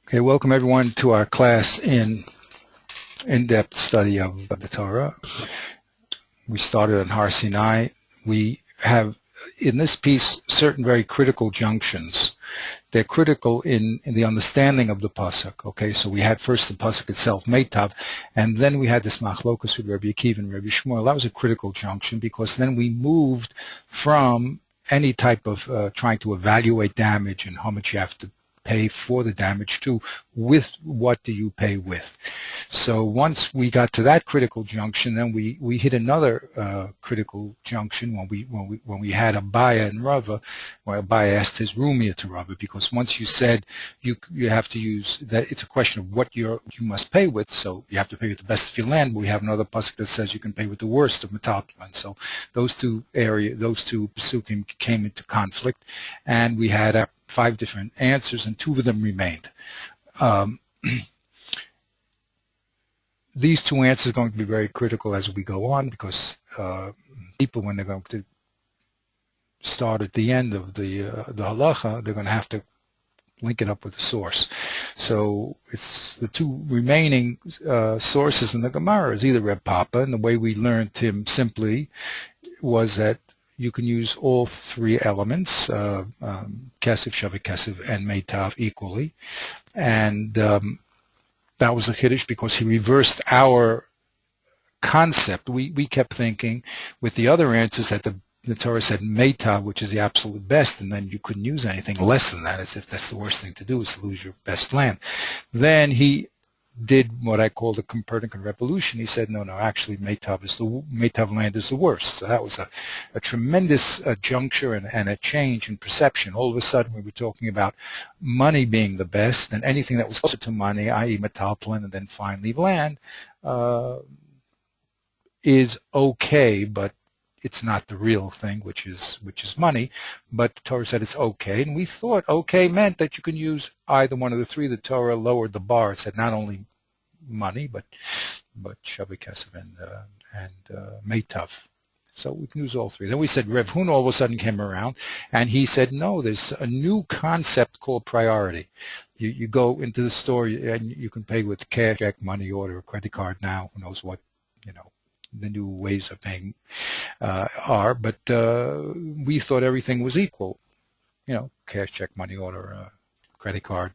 Okay, welcome everyone to our class in-depth study of the Torah. We started on Har Sinai. We have in this piece certain very critical junctions. They're critical in the understanding of the pasuk. Okay, so we had first the pasuk itself, Meitav, and then we had this machlokus with Rabbi Akiva and Rabbi Shmuel. That was a critical junction because then we moved from any type of trying to evaluate damage and how much you have to pay for the damage to with what do you pay with. So once we got to that critical junction, then we hit another critical junction when we had Abaya and Rava, where Abaya asked his Rumia to Rava, because once you said you have to use that, it's a question of what you must pay with. So you have to pay with the best of your land, but we have another pasuk that says you can pay with the worst of Metatlan. So those two pasukim came into conflict, and we had 5 different answers, and 2 of them remained. These 2 answers are going to be very critical as we go on, because people, when they're going to start at the end of the halacha, they're going to have to link it up with the source. So it's the 2 remaining sources in the Gemara is either Reb Papa, and the way we learned him simply was that you can use all 3 elements, Kesef, Shavik Kesef, and Meitav equally. And that was a Kiddush because he reversed our concept. We kept thinking with the other answers that the Torah said Meitav, which is the absolute best, and then you couldn't use anything less than that, as if that's the worst thing to do, is to lose your best land. Then he did what I call the Copernican revolution. He said, no, actually Meitav land is the worst. So that was a tremendous juncture and a change in perception. All of a sudden we were talking about money being the best, and anything that was closer to money, i.e. Metatlan, and then finally land, is okay, but it's not the real thing, which is money. But the Torah said it's okay, and we thought okay meant that you can use either one of the 3. The Torah lowered the bar. It said not only money, but Shavik Kesef and Meitav. So we can use all 3. Then we said Rev Huna all of a sudden came around, and he said, no, there's a new concept called priority. You go into the store and you can pay with cash, check, money order, credit card now. Who knows what, the new ways of paying are. But we thought everything was equal. Cash, check, money order, credit card,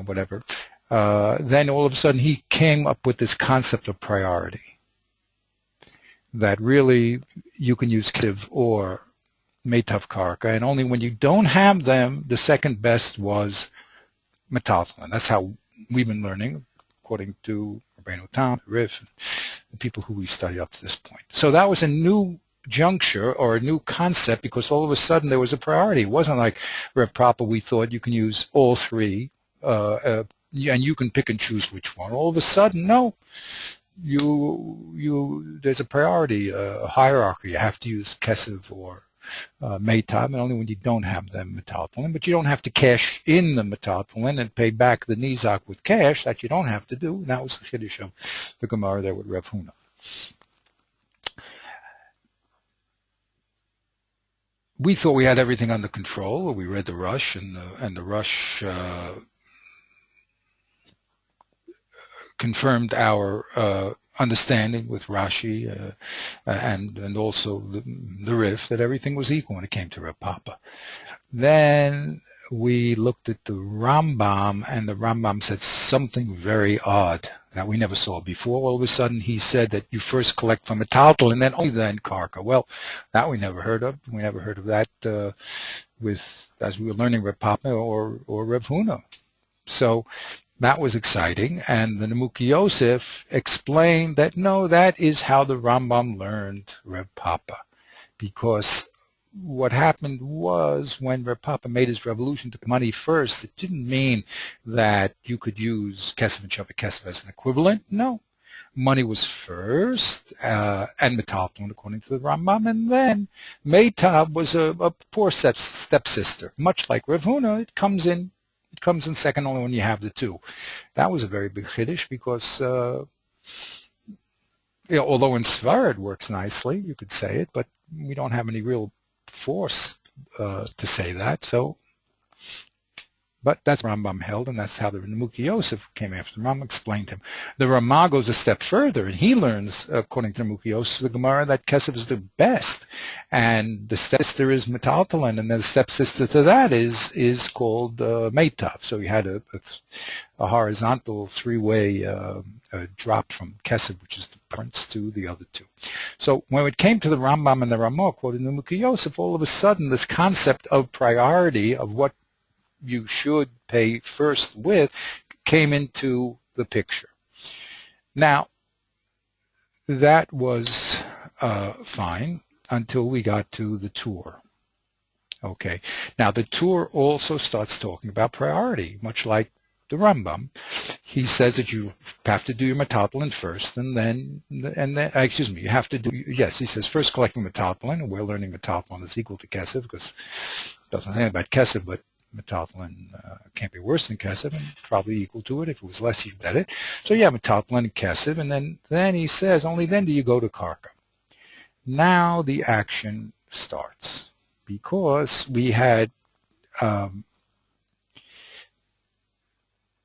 whatever. Then all of a sudden he came up with this concept of priority, that really you can use Kiv or Meitav Karka, and only when you don't have them, the second best was Metatlan. That's how we've been learning, according to Rabbeinu Tam, Rif, the people who we studied up to this point. So that was a new juncture or a new concept, because all of a sudden there was a priority. It wasn't like Reb Papa, we thought you can use all 3, and you can pick and choose which one. All of a sudden, no. There's a priority, a hierarchy. You have to use Kesef or Meitav, and only when you don't have them Metatlan. But you don't have to cash in the Metatlan and pay back the Nizak with cash. That you don't have to do. And that was the Kiddush of the Gemara there with Rev Huna. We thought we had everything under control. We read the Rush, and the Rush confirmed our understanding with Rashi and also the Rif, that everything was equal when it came to Reb Papa. Then we looked at the Rambam, and the Rambam said something very odd that we never saw before. All of a sudden he said that you first collect from a Metatlan and then only then Karka. Well, that we never heard of. We never heard of that as we were learning Reb Papa or Rev Huna. So that was exciting, and the Nemuki Yosef explained that no, that is how the Rambam learned Reb Papa, because what happened was when Reb Papa made his revolution to money first, it didn't mean that you could use Kesef and Shavik Kesef as an equivalent. No, money was first, and Metatlan according to the Rambam, and then Meitav was a poor stepsister, much like Rev Huna. It comes in second only when you have the 2. That was a very big Kiddush, because although in Svar it works nicely, you could say it, but we don't have any real force to say that. So But that's what Rambam held, and that's how the Nemuki Yosef came after. Rambam explained him. The Ramah goes a step further, and he learns, according to Nemuki Yosef, the Gemara, that Kesef is the best, and the stepsister is Metaltalin, and the stepsister to that is called Meitav. So you had a horizontal three-way drop from Kesef, which is the difference to the other two. So when it came to the Rambam and the Ramah, quoted Nemuki Yosef, all of a sudden this concept of priority, of what you should pay first with, came into the picture. Now, that was fine until we got to the Tur. Okay. Now, the Tur also starts talking about priority, much like the Rambam. He says that you have to do your metaltalin first, and then, excuse me, you have to do, yes, he says first collecting metaltalin, and we're learning metaltalin is equal to kesef, because it doesn't say about kesef, but metaltalin can't be worse than kesef, and probably equal to it. If it was less, you'd bet it. So yeah, metaltalin and kesef, and then he says, only then do you go to karka. Now the action starts, because we had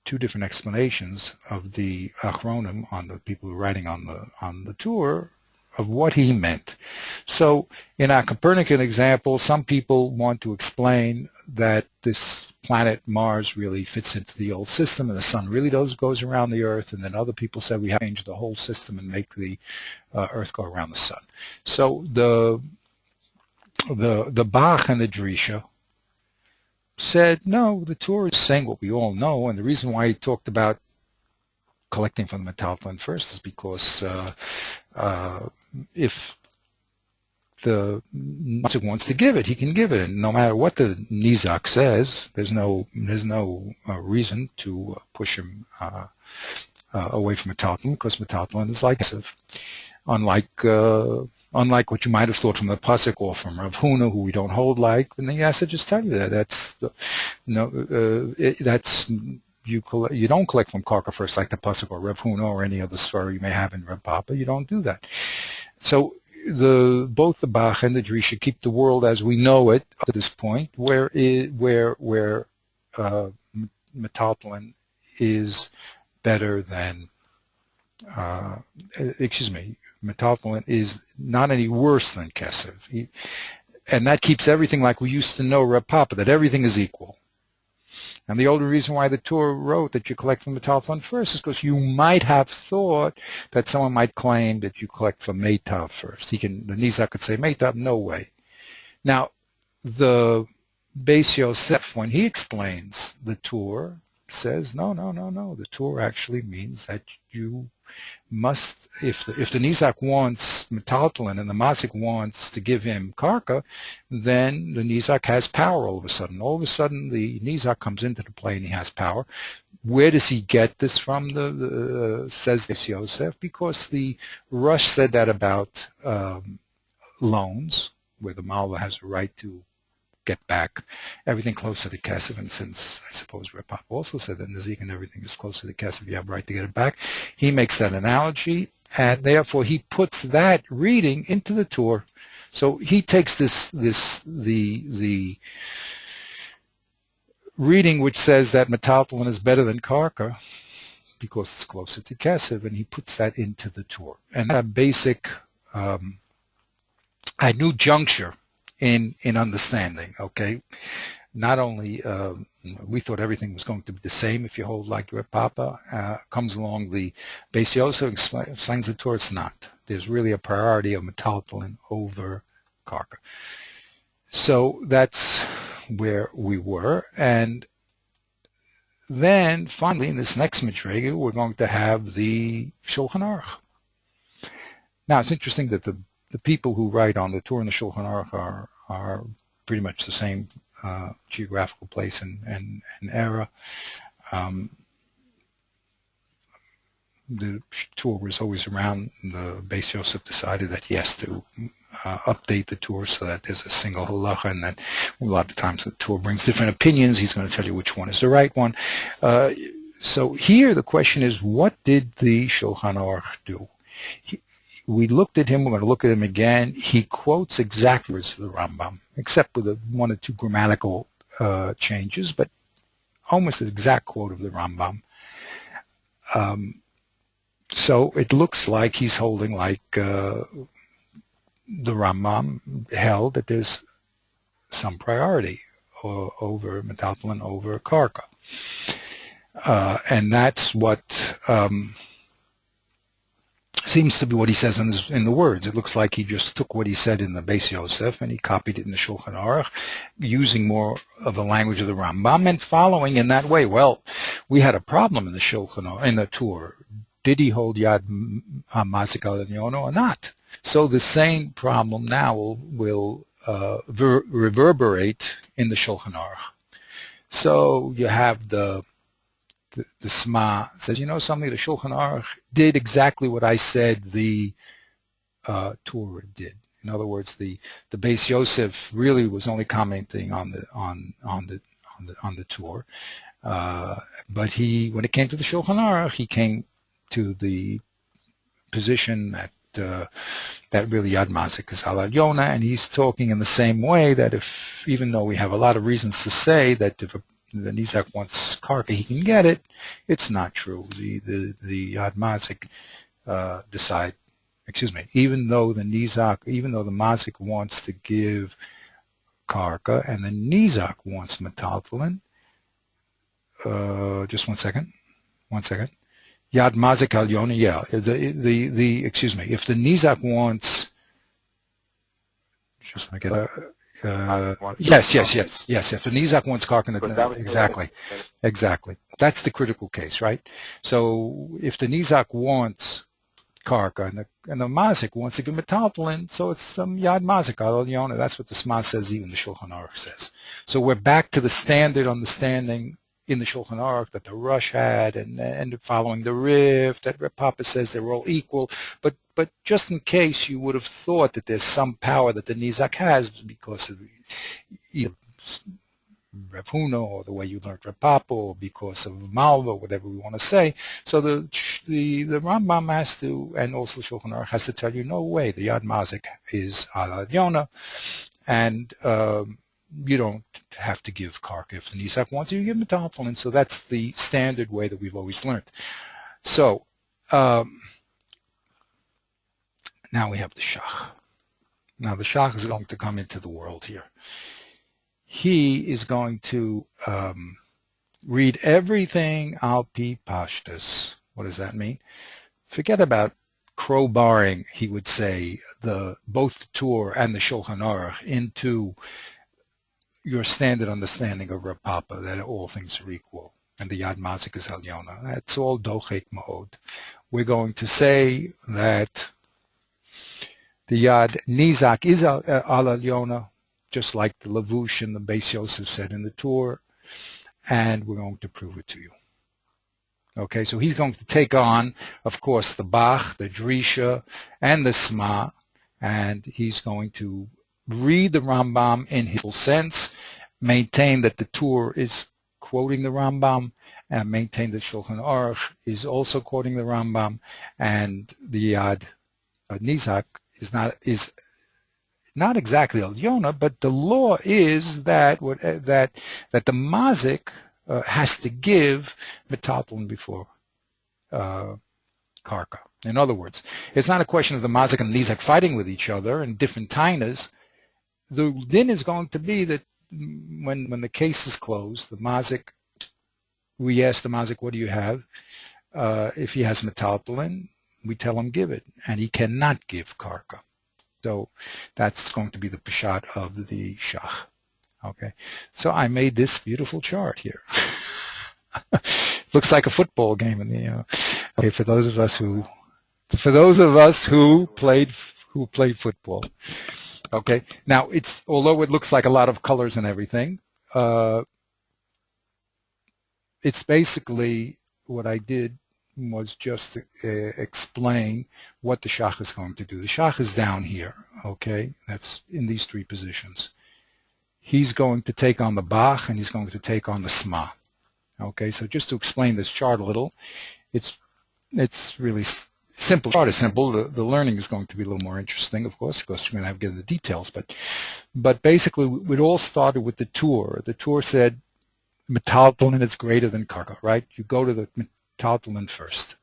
two different explanations of the Achronim, on the people who are writing on the Tur, of what he meant. So in our Copernican example, some people want to explain that this planet Mars really fits into the old system, and the sun really goes around the Earth, and then other people said we have to change the whole system and make the Earth go around the sun. So the Bach and the Drisha said, no, the Tur is saying what we all know, and the reason why he talked about collecting from the metaltalin first is because if the Nizak wants to give it, he can give it, and no matter what the Nizak says, there's no reason to push him away from metaltalin, because metaltalin is like kesef. Unlike what you might have thought from the pasuk or from Rav Huna, who we don't hold like, and then Yasser just tell you that you don't collect from karka first like the pasuk or Rav Huna or any other svara you may have in Rav Papa. You don't do that. So both the Bach and the Drisha keep the world as we know it up to this point, where metaltalin is better than metaltalin is not any worse than kesef, and that keeps everything like we used to know Reb Papa, that everything is equal. And the older reason why the Torah wrote that you collect from metaltalin first is because you might have thought that someone might claim that you collect from meitav first. The Nizak could say meitav, no way. Now, the Beis Yosef, when he explains the Torah, says no. The Torah actually means that you must, if the Nizak wants metaltalin and the Mazik wants to give him karka, then the Nizak has power all of a sudden. All of a sudden, the Nizak comes into the play and he has power. Where does he get this from? Says this Yosef, because the Rush said that about loans, where the Malva has a right to get back everything close to the kesef, and since I suppose Reb Papa also said that Nazik and everything is close to the kesef, you have a right to get it back. He makes that analogy, and therefore he puts that reading into the Torah. So he takes the reading which says that metaltalin is better than karka because it's closer to kesef, and he puts that into the Torah. And a basic a new juncture in understanding, okay? Not only we thought everything was going to be the same if you hold like Reb Papa, comes along the Beis Yosef explains the Torah, it's not. There's really a priority of metaltalin over karka. So that's where we were, and then finally in this next Madrega we're going to have the Shulchan Aruch. Now it's interesting that the people who write on the Torah and the Shulchan Aruch are pretty much the same geographical place and era. The Torah was always around. The Beis Yosef decided that he has to update the Torah so that there's a single halacha, and that a lot of times the Torah brings different opinions. He's going to tell you which one is the right one. So here the question is, what did the Shulchan Aruch do? We looked at him, we're going to look at him again. He quotes exactly the Rambam, except with one or two grammatical changes, but almost an exact quote of the Rambam. So it looks like he's holding like the Rambam held that there's some priority over metaltalin over karka. And that's what seems to be what he says in the words. It looks like he just took what he said in the Beis Yosef and he copied it in the Shulchan Aruch, using more of the language of the Rambam and following in that way. Well, we had a problem in the Shulchan Aruch, in the tour. Did he hold Yad HaMazik al Elyono or not? So the same problem now will reverberate in the Shulchan Aruch. So you have the Sma says, you know something, the Shulchan Aruch did exactly what I said the Torah did. In other words, the Beis Yosef really was only commenting on the Torah, but when it came to the Shulchan Aruch, he came to the position that really Yad Mazik is Al Yona, and he's talking in the same way that even though we have a lot of reasons to say that if the Nizak wants karka, he can get it, it's not true. The Yad Mazik decide, even though the Mazik wants to give karka and the Nizak wants metaltalin, just one second. Yad Mazik al Yona, yeah. If the Nizak wants, just like yes. If the Nizak wants karka, exactly. That's the critical case, right? So if the Nizak wants karka and the Mazik wants to give metaltalin, so it's some Yad Mazik al Yona. That's what the Sma says, even the Shulchan Aruch says. So we're back to the standard understanding in the Shulchan Aruch that the Rush had, and following the Rif, that Reb Papa says they're all equal. But just in case you would have thought that there's some power that the Nizak has because of either Reb Huna or the way you learned Reb Papa or because of Malva, whatever we want to say. So the Rambam has to, and also the Shulchan Aruch has to tell you, no way, the Yad Mazik is Al Yona, and you don't have to give karka. If the Nizak wants you, give metaltalin. So that's the standard way that we've always learned. So now we have the Shach. Now the Shach is going to come into the world here. He is going to read everything al pi pashtus. What does that mean? Forget about crowbarring, he would say, both the Torah and the Shulchan Aruch into your standard understanding of Reb Papa, that all things are equal, and the Yad Mazik is Al Yona. That's all dochek ma'od. We're going to say that the Yad Nizak is Al Yona, just like the Lavush and the Beis Yosef said in the Torah, and we're going to prove it to you. Okay, so he's going to take on, of course, the Bach, the Drisha, and the Sma, and he's going to read the Rambam in his full sense, maintain that the Torah is quoting the Rambam, and maintain that Shulchan Aruch is also quoting the Rambam, and the Yad Nizak is not exactly Al Yona, but the law is that the Mazik has to give metaltalin before karka. In other words, it's not a question of the Mazik and Nizak fighting with each other in different tainas. The din is going to be that when the case is closed, the Mazik, we ask the Mazik, what do you have? If he has metaltalin, we tell him give it, and he cannot give karka. So that's going to be the peshat of the Shach. Okay, so I made this beautiful chart here. Looks like a football game in the. Okay, for those of us who played football. Okay, now although it looks like a lot of colors and everything, it's basically what I did was just explain what the Shach is going to do. The Shach is down here, okay? That's in these three positions. He's going to take on the Bach, and he's going to take on the Sma. Okay, so just to explain this chart a little, it's really simple. The chart is simple. The learning is going to be a little more interesting, of course, because we're going to have to get into the details. But basically, it all started with the Torah. The Torah said, metaltalin is greater than karka, right? You go to the metaltalin first.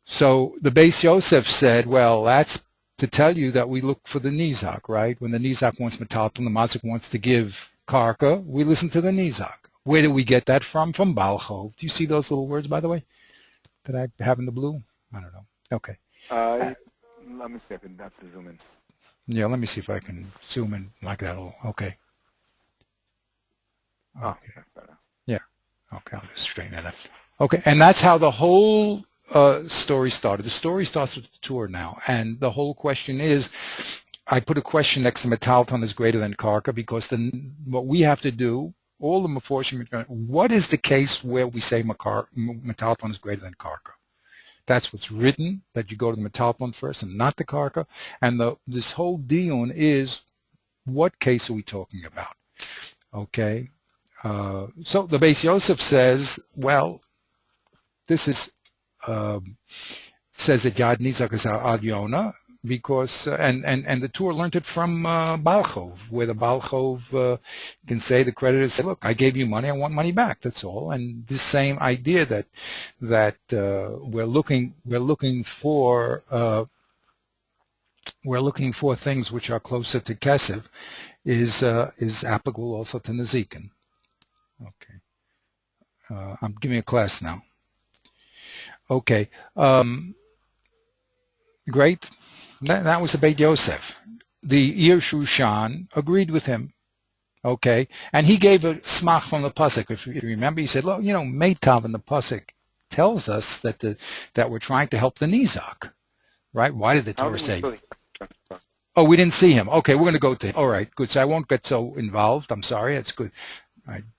So the Beis Yosef said, well, that's to tell you that we look for the Nizak, right? When the Nizak wants metaltalin, the Mazik wants to give karka, we listen to the Nizak. Where do we get that from? From Balchov. Do you see those little words, by the way, that I have in the blue? I don't know. Okay. Let me see if I can have to zoom in. Yeah, let me see if I can zoom in like that. Okay. Oh, that's better. Yeah. Okay, I'll just straighten it up. Okay, and that's how the whole story started. The story starts with the tour now, and the whole question is, I put a question next to metalton is greater than karka because then what we have to do, all the meforshim, what is the case where we say metalton is greater than karka? That's what's written, that you go to the metalton first and not the karka. And this whole dion is, what case are we talking about? Okay. So the Beis Yosef says, well, this is says that Yad Nizak is Ad Yona because and the Tur learned it from Balchov, where the Balchov can say, the creditor say, look, I gave you money, I want money back. That's all. And this same idea that we're looking for things which are closer to Kesef is applicable also to Nezikin. Okay. I'm giving a class now. Okay. Great. That was the Beit Yosef. The Ir Shushan agreed with him. Okay. And he gave a smach from the pasuk. If you remember, he said, look, Meitav in the pasuk tells us that we're trying to help the Nizak. Right? Why did the Torah say? Oh, we didn't see him. Okay, we're going to go to him. All right, good. So I won't get so involved. I'm sorry. That's good.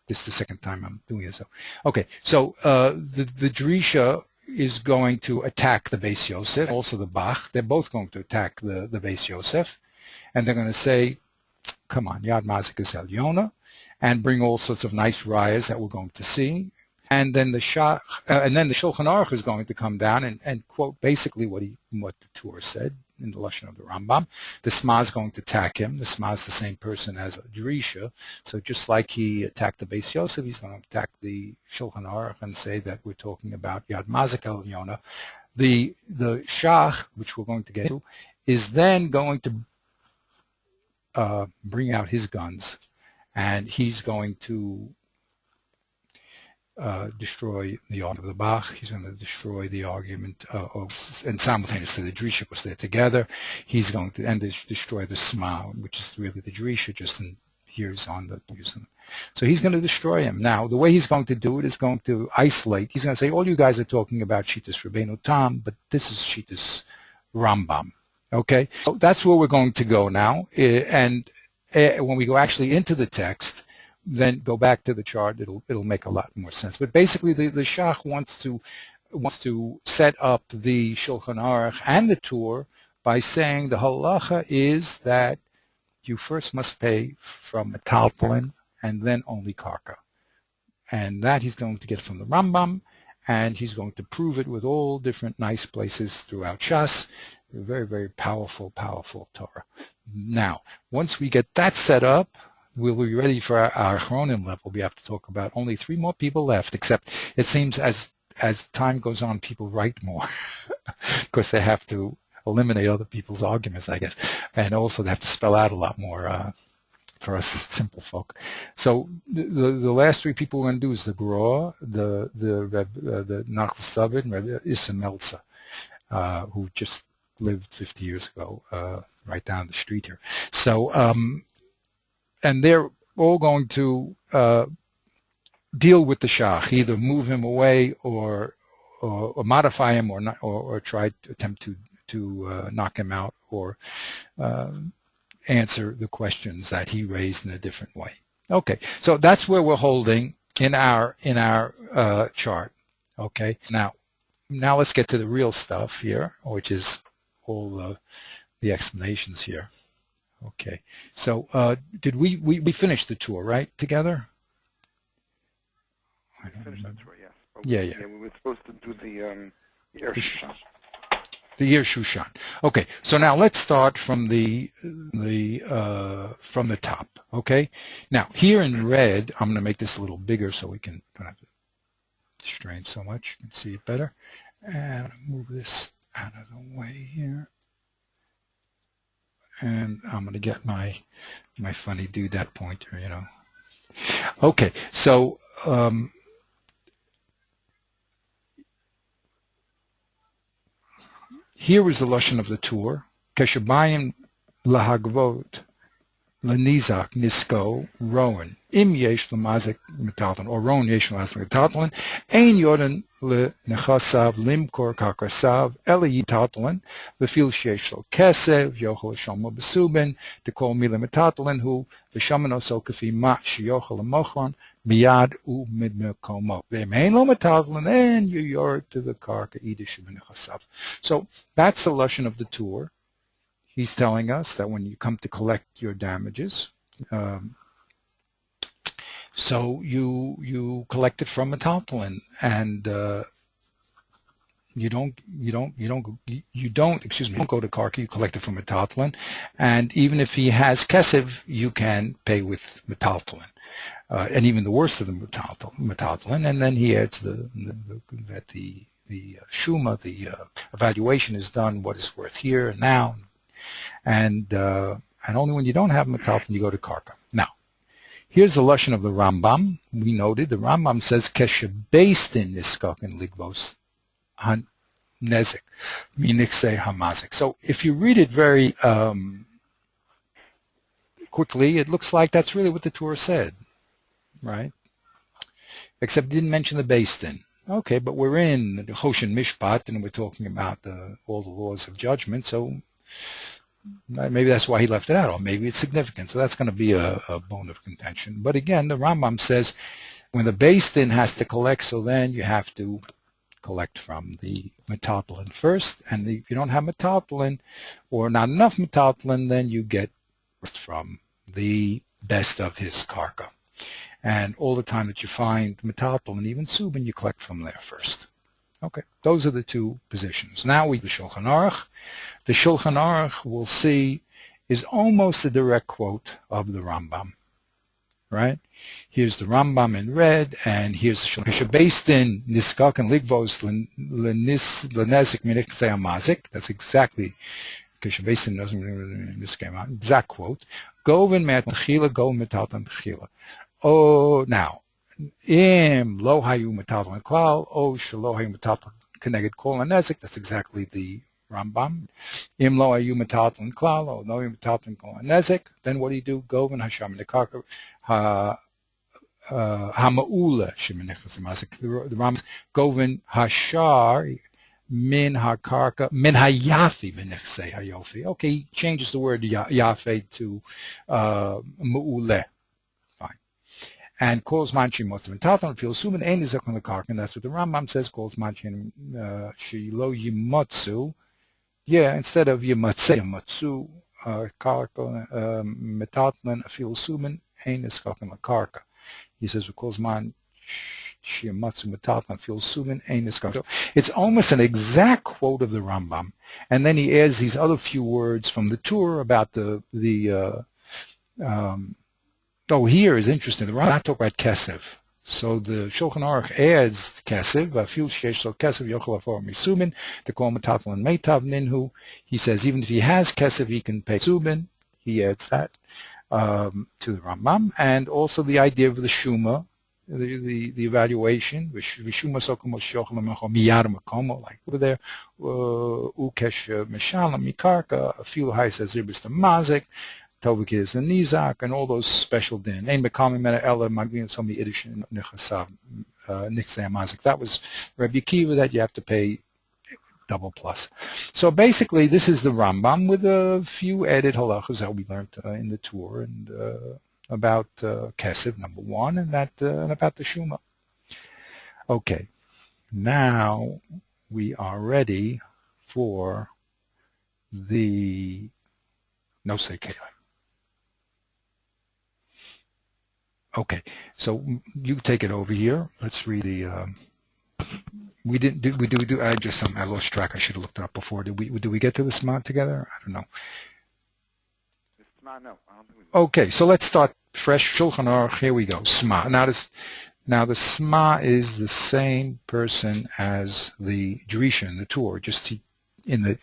This is the second time I'm doing it. So, okay. So the Drisha is going to attack the Beis Yosef, also the Bach. They're both going to attack the Beis Yosef, and they're going to say, "Come on, Yad Mazik is El Yona," and bring all sorts of nice rayas that we're going to see. And then the Shulchan Aruch is going to come down and quote basically what the Torah said in the lashon of the Rambam. The Sma is going to attack him. The Sma is the same person as Drisha. So just like he attacked the Beis Yosef, he's going to attack the Shulchan Aruch and say that we're talking about Yad Mazik El Yona. The Shach, which we're going to get to, is then going to bring out his guns, and he's going to destroy the argument of the Bach. He's going to destroy the argument and simultaneously the Drisha was there together. He's going to destroy the Sma, which is really the Drisha, just here's on the using. So he's going to destroy him. Now, the way he's going to do it is going to isolate. He's going to say, all you guys are talking about Shitas Rabbeinu Tam, but this is Shitas Rambam. Okay? So that's where we're going to go now. And when we go actually into the text, then go back to the chart, it'll make a lot more sense. But basically the Shach wants to set up the Shulchan Aruch and the Tur by saying the halacha is that you first must pay from metaltalin and then only karka. And that he's going to get from the Rambam, and he's going to prove it with all different nice places throughout Shas. Very, very powerful, powerful Torah. Now, once we get that set up, we'll be ready for our Achronim level. We have to talk about only 3 more people left, except it seems as time goes on, people write more because they have to eliminate other people's arguments, I guess. And also they have to spell out a lot more for us simple folk. So the last 3 people we're going to do is the Gra, the Nachal Stabid, and Rebbe Issa Meltzer, who just lived 50 years ago, right down the street here. So, and they're all going to deal with the Shach, either move him away or modify him or not, or try to attempt to knock him out or answer the questions that he raised in a different way. Okay, so that's where we're holding in our chart. Okay, now let's get to the real stuff here, which is all the explanations here. Okay, so did we finished the tour, right, together? We finished the tour, yes. Yeah. We were supposed to do the air shot. The year Shushan. Okay, so now let's start from the top. Okay, now here in red, I'm going to make this a little bigger so we can don't have to strain so much. You can see it better. And move this out of the way here. And I'm going to get my funny doodad pointer, you know. Okay, so here is the lashon of the tour. Keshabayim lahagvot lenizak nisko rowan im yesh lemazik metalton or rowan yesh lemazik metalton ein yoden lenechasav limkor kakasav eli yitalton befil shesh lo kesev yochel shomo besubin to call mila metalton who v'shamano so kafi ma sheyochel lemochon miyad u midmekomo v'im ein lo metalton and you yor to the karka idish menechasav. So that's the lashon of the tour. He's telling us that when you come to collect your damages, so you collect it from a metaltalin, and you don't go to Karka. You collect it from a metaltalin, and even if he has kesev, you can pay with metaltalin, and even the worst of the metaltalin, and then he adds the shuma, the evaluation is done, what is worth here and now. And only when you don't have metalton you go to karka. Now, here's the lashon of the Rambam. We noted the Rambam says keshebeistin niskaken ligvos han nezik minikse hamazik. So if you read it very quickly, it looks like that's really what the Torah said, right? Except it didn't mention the beistin. Okay, but we're in the Hoshen Mishpat and we're talking about all the laws of judgment, so maybe that's why he left it out, or maybe it's significant. So that's going to be a bone of contention. But again, the Rambam says when the Beis Din has to collect, so then you have to collect from the metaltalin first. And if you don't have metaltalin or not enough metaltalin, then you get from the best of his karka. And all the time that you find metaltalin, even subin, you collect from there first. Okay, those are the two positions. Now we the Shulchan Aruch. The Shulchan Aruch, we'll see, is almost a direct quote of the Rambam, right? Here's the Rambam in red, and here's the Shulchan Aruch. Based in Niskak and Ligvos Lenezik Minikse Amazik. That's exactly based in this game out. Exact quote. Govin Mat Tchila, go Metatan Tchila. Oh, now. Im lo hayu metalton klal o shelo hayu metalton keneged kol nezik. That's exactly the Rambam. Im lo hayu metalton klal o lo hayu metalton kol nezik. Then what do you do? Goven hasham nekaka hamaula shemenechas mazik. The Rambam goven hashar min hakarka min hayafi benechse hayofi. Okay, he changes the word yafe to mu'ule. And calls manchi motzim talton feel suman ein izak on the karka, and that's what the Rambam says. Calls manchi shilo yimotzu. Yeah, instead of yimatze yimotzu karka metalton feel suman ein izak on the karka. He says calls man shimatzu metalton feel suman ein izak. So it's almost an exact quote of the Rambam, and then he adds these other few words from the Torah about Oh, here is interesting. The Rambam talk about kesev. So the Shulchan Aruch adds kesev. Afil sheyesh lo kesev yochel afor misumin to call metalton and meitav ninhu. He says even if he has kesev, he can pay subin. He adds that to the Rambam, and also the idea of the shuma, the evaluation. V'shuma sokom shochel lemecho miyad makomo, like over there. Ukesh mishalam mikarka. Afil hay says zibris to mazik. Tovik is the Nizak, and all those special din. Ein bekamim mena ela magvin so mi idish nechasav nixay amazik. That was Rabbi Akiva, that you have to pay double plus. So basically, this is the Rambam with a few added halachas that we learned in the tour, and about Kesef, number one, and about the Shuma. Okay, now we are ready for the Nosei Kelim. Okay, so you take it over here. Let's read the We didn't do we do I just I lost track. I should have looked it up before. Did we get to the Sma together? I don't know. No, I don't think we did. Okay, so let's start fresh. Shulchan Aruch. Here we go. Sma. Now the Sma is the same person as the Drisha in the Torah. Just in the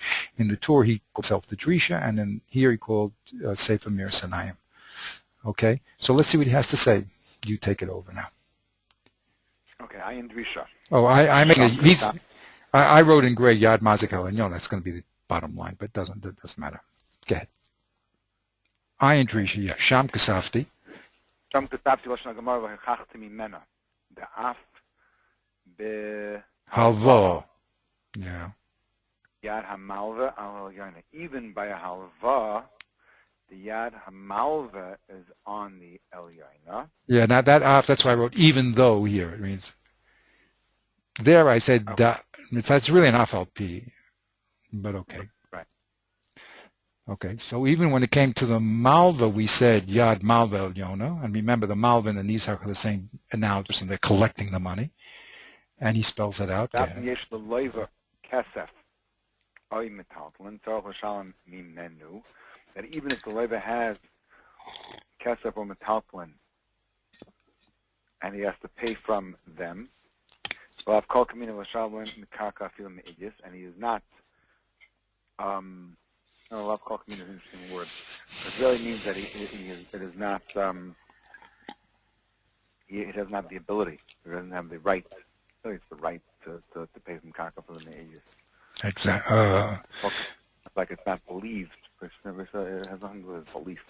Torah he called himself the Drisha, and then here he called Sefer Mir Sanayim. Okay, so let's see what he has to say. You take it over now. Okay, I in Drisha. Oh, I wrote in gray Yad Mazik El Elyon. That's going to be the bottom line, but that doesn't matter. Go ahead. I in Drisha, yeah. Sham Kasafti. Sham Kasafti Lashon HaGemara v'hechachti mimena da'af Halva. Yeah. Yad HaMalva al Elyon. Even by a halva, the Yad HaMalva is on the Elyon. Yeah, now that's why I wrote even though here. It means there I said okay. That's really an FLP, but okay. Right. Okay, so even when it came to the Malva, we said Yad Malva Yona, and remember the Malva and the Nizhak are the same analogy, and they're collecting the money, and he spells it out. That even if the loiva has kesef or metaltlin, and he has to pay from them, and he is not. Love call is an interesting word. It really means that it is not. He doesn't have the ability. He doesn't have the right. It's the right to pay some kaka for the ages. Exactly. Like it's not believed. It has nothing to do with belief.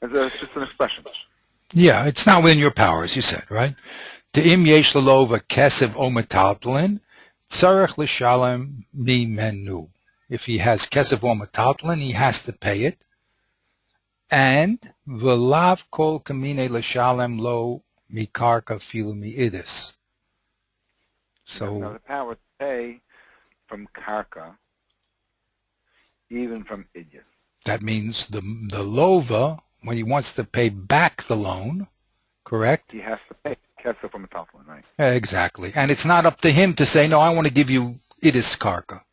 It's just an expression. Yeah, it's not within your power, as you said, right? De'im yesh lelova kesev o metaltlin, tzarech l'shalem mimenu. If he has kesef or metaltlin, he has to pay it. And v'lav kol kamine l'shalem lo mikarka filu mi'idis. So the power to pay from karka, even from idis. That means the lova, when he wants to pay back the loan, correct? He has to pay kesef from metaltlin, right? Exactly. And it's not up to him to say, no, I want to give you idis karka.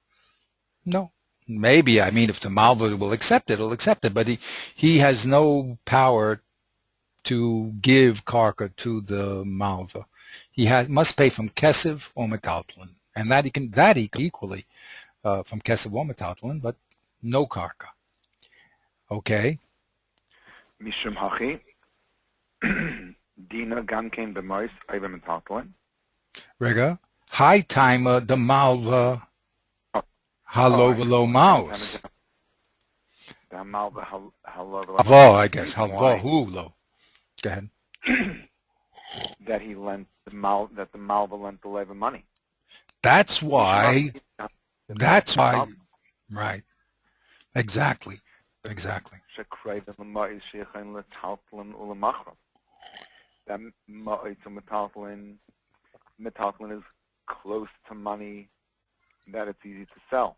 No. Maybe, if the Malva will accept it, he'll accept it. But he has no power to give karka to the Malva. He must pay from Kesev or Metaltlin. And that he can equally from Kesev or Metaltlin, but no karka. Okay? Mishum hachi, dina gamkein b'mois ayva metaltlin. Rega, high timer the Malva. Hallo Maus. Halvo, I guess. Halvo hulo. Go ahead. That he lent that the Malva lent the Leva money. That's why. Right. Exactly. That metaltlin is close to money that it's easy to sell.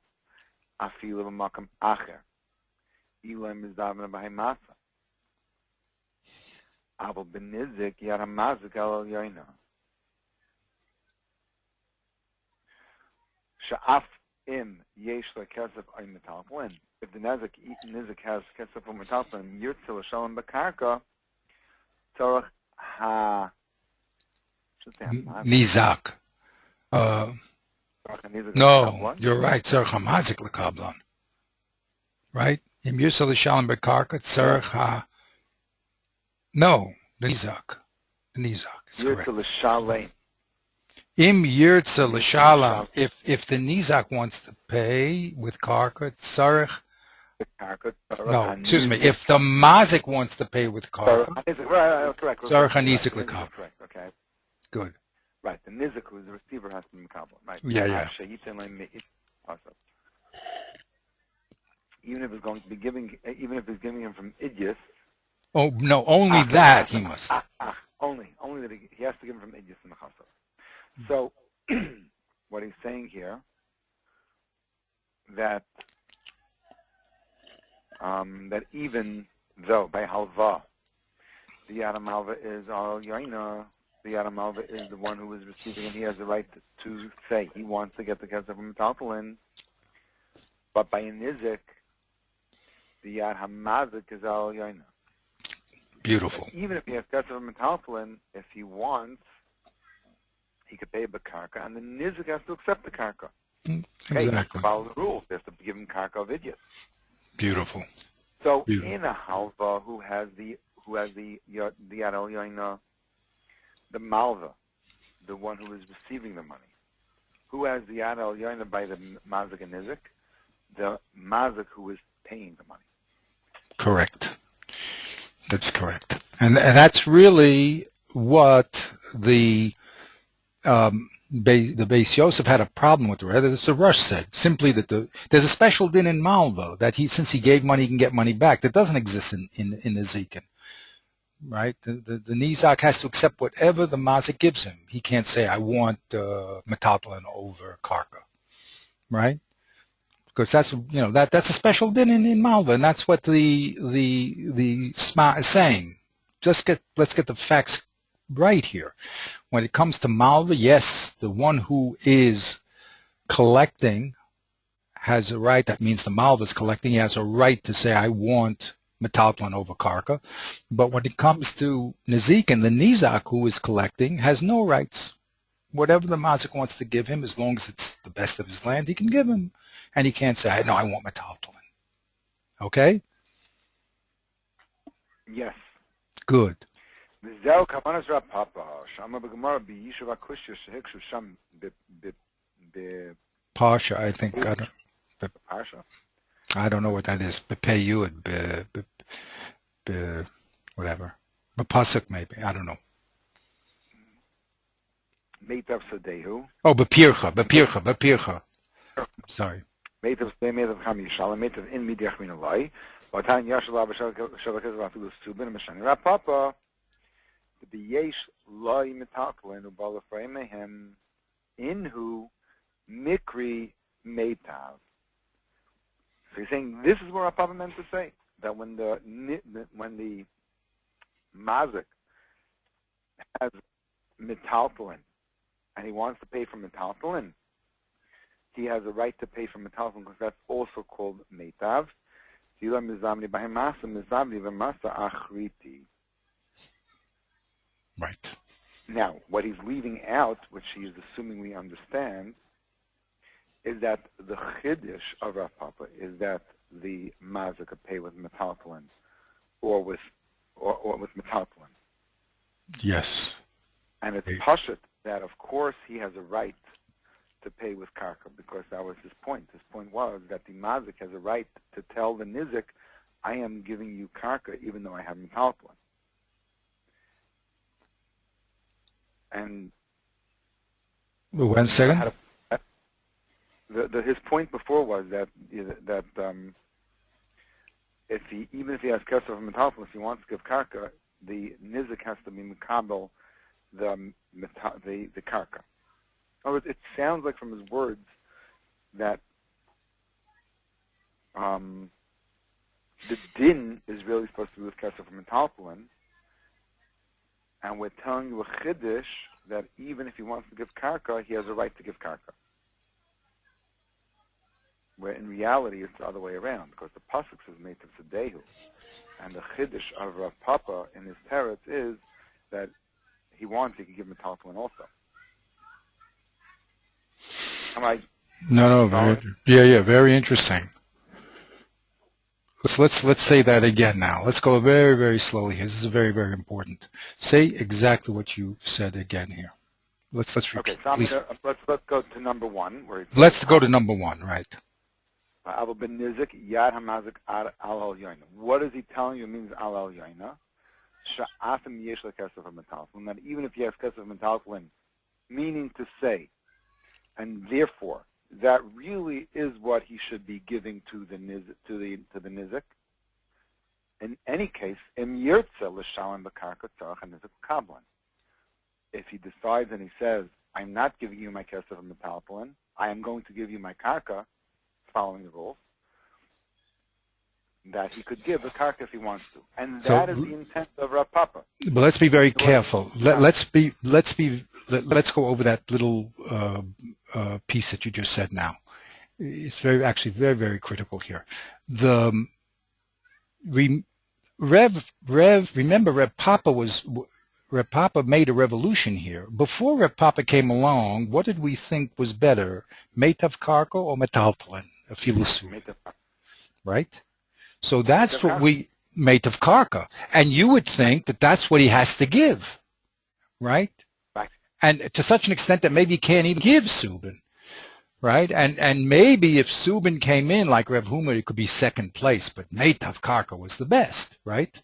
Afilu b'makam acher. Ilam is davna b'haimasa. Abel b'nizik yad hamazik el yoyna. Sha'af im yesh lekesef ay metaltlin. If the nizik has kesef or metaltlin, yirtzel l'shalom b'karka, tzorach ha... Nizak. No, you're right. Tzarech hamazik lekablan. Right? Im yirtzel l'shalom b'karka tzarech ha. No, the nizak. The nizak. It's correct. Im yirtzel l'shalom. If the nizak wants to pay with karka tzarech. No, excuse me. If the mazik wants to pay with karka, tzarech hanizik lekablan. Okay. Good. Right, the nizik, who is the receiver, has to be mekabel. Right. Yeah. Even if he's going to be giving him from idyas. Oh no, only that he must. Only that he has to give him from idyas and mechasar. So, what he's saying here, that even though by halva, the Yad HaMalva is al yaina, the Yad HaMalva is the one who is receiving, and he has the right to say he wants to get the kesef from metaltalin. But by a nizik, the Yad HaMazik is al yoina. Beautiful. Even if he has kesef from metaltalin, if he wants, he could pay a karka, and the nizik has to accept the karka. Okay, he has to Exactly. follow the rules. He has to give him karka of idiot. Beautiful. So Beautiful. in a halva who has the Yad al yoina, the malva, the one who is receiving the money, who has the Yad al yoina by the mazik and nizik, the mazik who is paying the money. Correct. That's correct. And that's really what the Beis Yosef had a problem with. Rather, as the Rush said, simply that there's a special din in Malva that since he gave money, he can get money back. That doesn't exist in Ezekiel. Right? The Nizak has to accept whatever the Mazik gives him. He can't say, I want metaltalin over karka. Right? Because that's that's a special din in Malva, and that's what the Sma is saying. Let's get the facts right here. When it comes to Malva, yes, the one who is collecting has a right. That means the Malva is collecting. He has a right to say, I want metaltalin over karka. But when it comes to Nezikin, the Nizak who is collecting has no rights. Whatever the Mazik wants to give him, as long as it's the best of his land, he can give him. And he can't say, no, I want metaltalin. Okay? Yes. Good. וזהו כוונת רב פאפה, שמה בגמרא ביישוב הקושי שהקשו שם Pasha, I think. בפרשה. I don't know what that is. Bepeyud, whatever. Bepasuk, maybe. I don't know. מיטב שדהו. Oh, Bepircha. Sorry. מיטב שדה, מיטב חמישה, מיטב אין מידיח מן אלוהי. ואותן ישלה בשבע כסף אפילו סובן, משני רב פאפה, ביש לאי מטלטלין ובא לפרעי מהם, inhu mikri meitav. So he's saying this is what our Papa meant to say, that when the mazik has metaltalin and he wants to pay for metaltalin, he has a right to pay for metaltalin because that's also called meitav. Right. Now, what he's leaving out, which he's assuming we understand, is that the chiddush of Rav Papa is that the mazik could pay with metaltalin or with metaltalin. Yes. And it's pashut that, of course, he has a right to pay with karka, because that was his point. His point was that the mazik has a right to tell the nizik, I am giving you karka even though I have metaltalin. And One second. His point before was that even if he has kesef of metaltalin, if he wants to give karka, the nizik has to be mekabel the karka. In other words, it sounds like from his words that the din is really supposed to be with kesef of metaltalin, and we're telling you a chiddush that even if he wants to give karka, he has a right to give karka. Where in reality it's the other way around, because the pasuk says meitav sedehu, and the chiddush of Rav Papa in his teretz is that he wants, he can give metaltalin also. Am I? No, very interesting. Let's say that again now. Let's go very, very slowly here. This is very, very important. Say exactly what you said again here. Let's repeat. Okay, so let's go to number one. Let's go to number one, right? What is he telling you means al al yoina? That even if he has kesef metaltalin, meaning to say, and therefore that really is what he should be giving to the nizik. In any case, if he decides and he says, I'm not giving you my kesef metaltalin, I am going to give you my karka, following the rules, that he could give a karka if he wants to, and So, that is the intent of Rav Papa. but let's be very In order careful. to- Let's go over that little piece that you just said now. It's actually very, very critical here. The remember Rev Papa made a revolution here. Before Rev Papa came along, what did we think was better, Meitav Karka or Metaltalin, a filusu, right? So that's what we, Meitav Karka. And you would think that that's what he has to give, right? Right. And to such an extent that maybe he can't even give Subin. Right, and maybe if Subin came in like Rev Humer, it could be second place, but Meitav Karka was the best, right?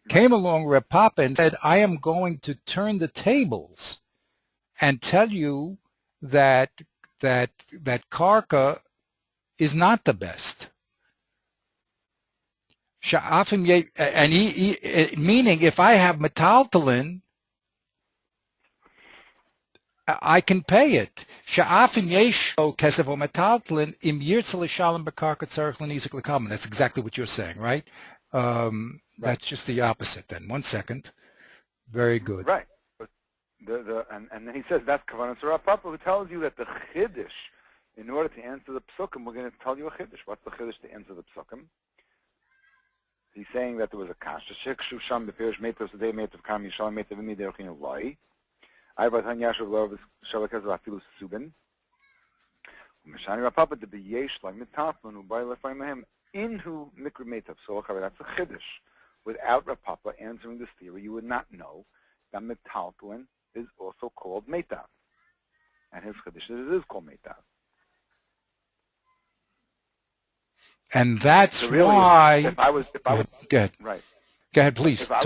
Came along Rev Papa and said, I am going to turn the tables and tell you that Karka is not the best. And meaning if I have metaltalin, I can pay it. That's exactly what you're saying, right? That's just the opposite then. 1 second. Very good. Right. But and then he says that's Kavanah Rav Papa, who tells you that the Chiddush, in order to answer the Psukim, we're going to tell you a Chiddush. What's the Chiddush to answer the Psukim? He's saying that there was a kasha. Shikshu sham beferish meitav sedei meitav kam yishal meitav imi derochin eloi. Ayvat han yashuv lov shalakaz vafilu subin. Meshani Rav Papa de beyesh like mitafman ubay lefayim inhu mikra meitav. So that's a chiddush. Without Rav Papa answering this theory, you would not know that metaltalin is also called meitav, and his chiddush is called meitav. And that's so really, why. If I was, go ahead. Right. Go ahead, please. If I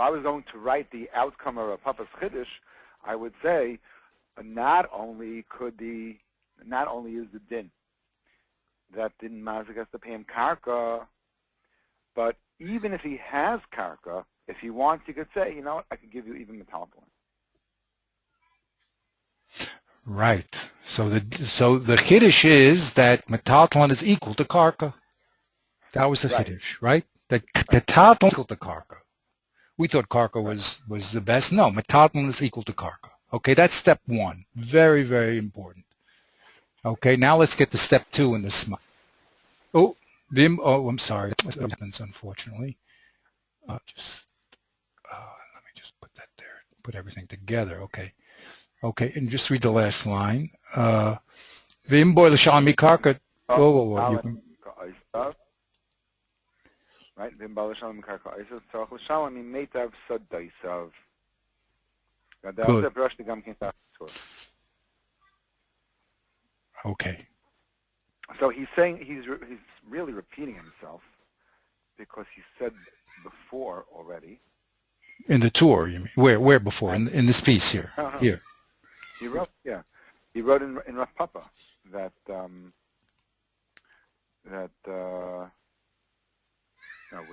was going to write the outcome of Rav Papa's chiddush, I would say, not only is the din that din mazik has to pay him karka, but even if he has karka, if he wants, he could say, you know what, I could give you even metaltalin. Right. So the chiddush is that metaltalin is equal to karka. That was the chiddush, right? That metaltalin is equal to karka. We thought karka was the best. No, metaltalin is equal to karka. Okay, that's step one. Very, very important. Okay, now let's get to step two in this. Oh, I'm sorry. That happens, unfortunately. Let me just put that there. Put everything together. Okay. Okay, and just read the last line. V'im boy l'shalami karka. Whoa. Right? V'im boy l'shalami karka. Isa tzarach l'shalami meitav sadaisav. Good. Okay. So he's saying he's really repeating himself because he said before already. In the tour, you mean? Where before? In this piece here. No. Here. He wrote in Rav Papa that where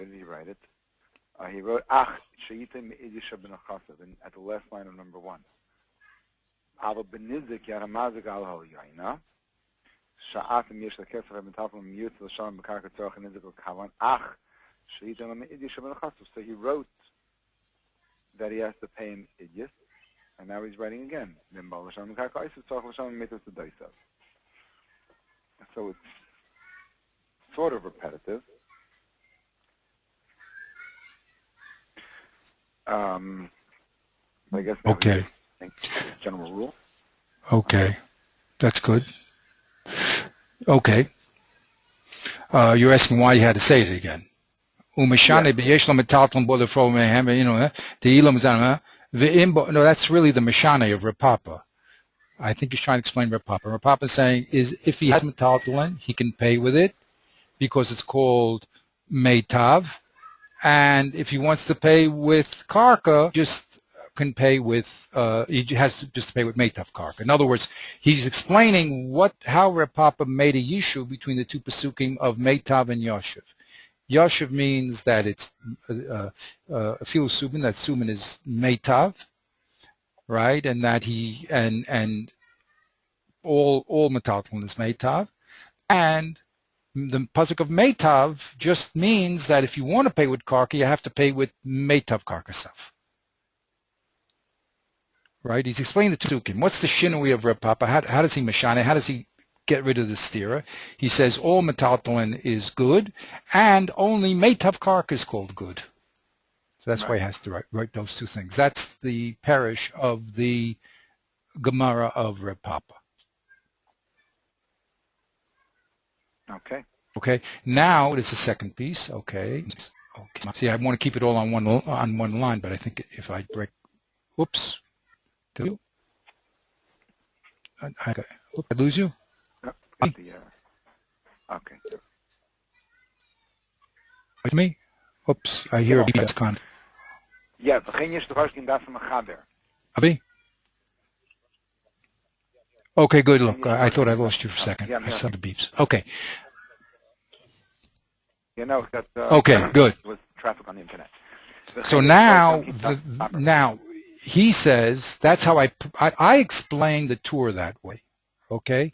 did he write it? He wrote Ach sheyitem me'idisha b'nachasav at the last line of number 1. Ava benizik yaramazik al ha'yayna sha'atim yesh lekesef ha'metafel miyut l'shalom b'karka tzorach nizik l'kavan Ach sheyitem me'idisha b'nachasav. So he wrote that he has to pay him idyas. And now he's writing again. So it's sort of repetitive. I guess that okay. Would be general rule. Okay. That's good. Okay. You're asking why you had to say it again. No, that's really the Mishane of Rav Papa. I think he's trying to explain Rav Papa. Rav Papa is saying is if he has metaltalin, he can pay with it because it's called meitav. And if he wants to pay with karka, just can pay with, he has to just pay with meitav karka. In other words, he's explaining how Rav Papa made a yishuv between the two pesukim of meitav and yoshev. Yoshev means that it's afilu subin, that subin is meitav, right? And that and all metaltalin is meitav, and the pasuk of Meitav just means that if you want to pay with karka, you have to pay with Meitav karkasav. Right? He's explaining the Tukin. What's the shinui of Reb Papa? How does he mashane? How does he get rid of the stira? He says all metaltalin is good, and only Meitav karka is called good. So that's why he has to write those two things. That's the parish of the Gemara of Reb Papa. Okay. Okay. Now it is the second piece. Okay. See, I want to keep it all on one line, but I think if I break, whoops, did I lose you? Okay. With me? Oops, I hear a beep. That's con. Yeah, begin je te in das mechaber. Abi? Okay, good. Look, I thought I lost you for a second. I saw the beeps. Okay. You know that. Okay, good. With traffic on the internet. So now he says that's how I explained the tour that way. Okay.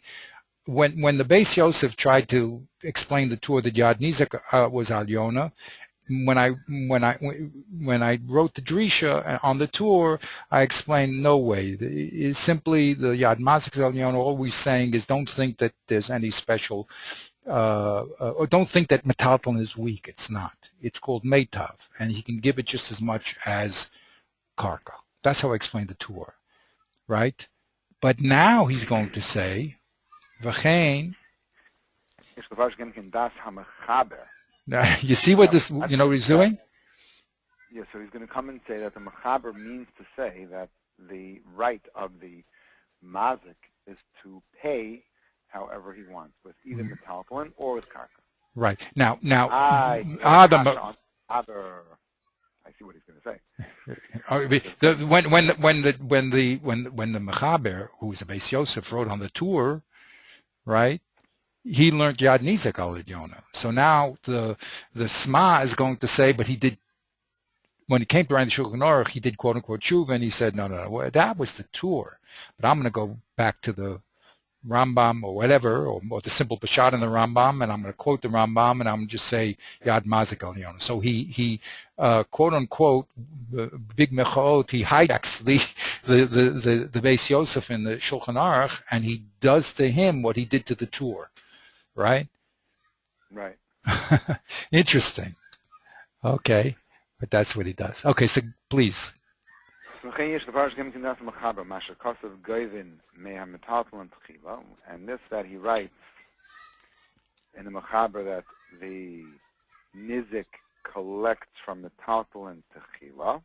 When the Beis Yosef tried to explain the tour that Yad Nizak was Al Yona, when I wrote the Drisha on the tour, I explained no way. It's simply the Yad Mazik Al Yona. All we're saying is don't think that there's any special, or don't think that metaltalin is weak. It's not. It's called Meitav, and he can give it just as much as karka. That's how I explained the tour, right? But now he's going to say. You see what this, what he's doing? Yeah, so he's going to come and say that the mechaber means to say that the right of the mazik is to pay however he wants, with either metaltalin or with karka. Right. Now, I see what he's going to say. When the mechaber, who's a Beis Yosef, wrote on the tour, right? He learned Yad Nizak al Yona. So now the Sma is going to say, but he did, when he came to write the Shulchan Aruch, he did quote unquote tshuva, and he said, no, well, that was the tour. But I'm going to go back to the Rambam or whatever, or the simple Peshat in the Rambam, and I'm going to quote the Rambam, and I'm going to just say Yad Mazik al Yona. So he quote unquote, big mechaot, he hijacks the Beis Yosef in the Shulchan Aruch, and he does to him what he did to the tour, right? Right. Interesting. Okay, but that's what he does. Okay, so please. And this that he writes in the mechaber that the nizik collects from the metaltalin techila,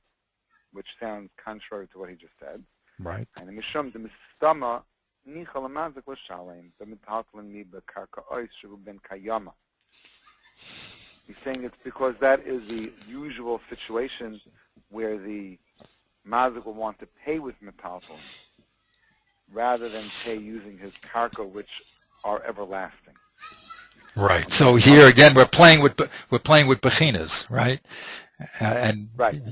which sounds contrary to what he just said. Right. And the mishum the mistama nichal amazik l'shalem the metaltalin mi bekarka ois shu ben kayama. He's saying it's because that is the usual situation where the mazik will want to pay with metaltalin rather than pay using his karka, which are everlasting. Right. So here again, we're playing with bechinas, right? And right.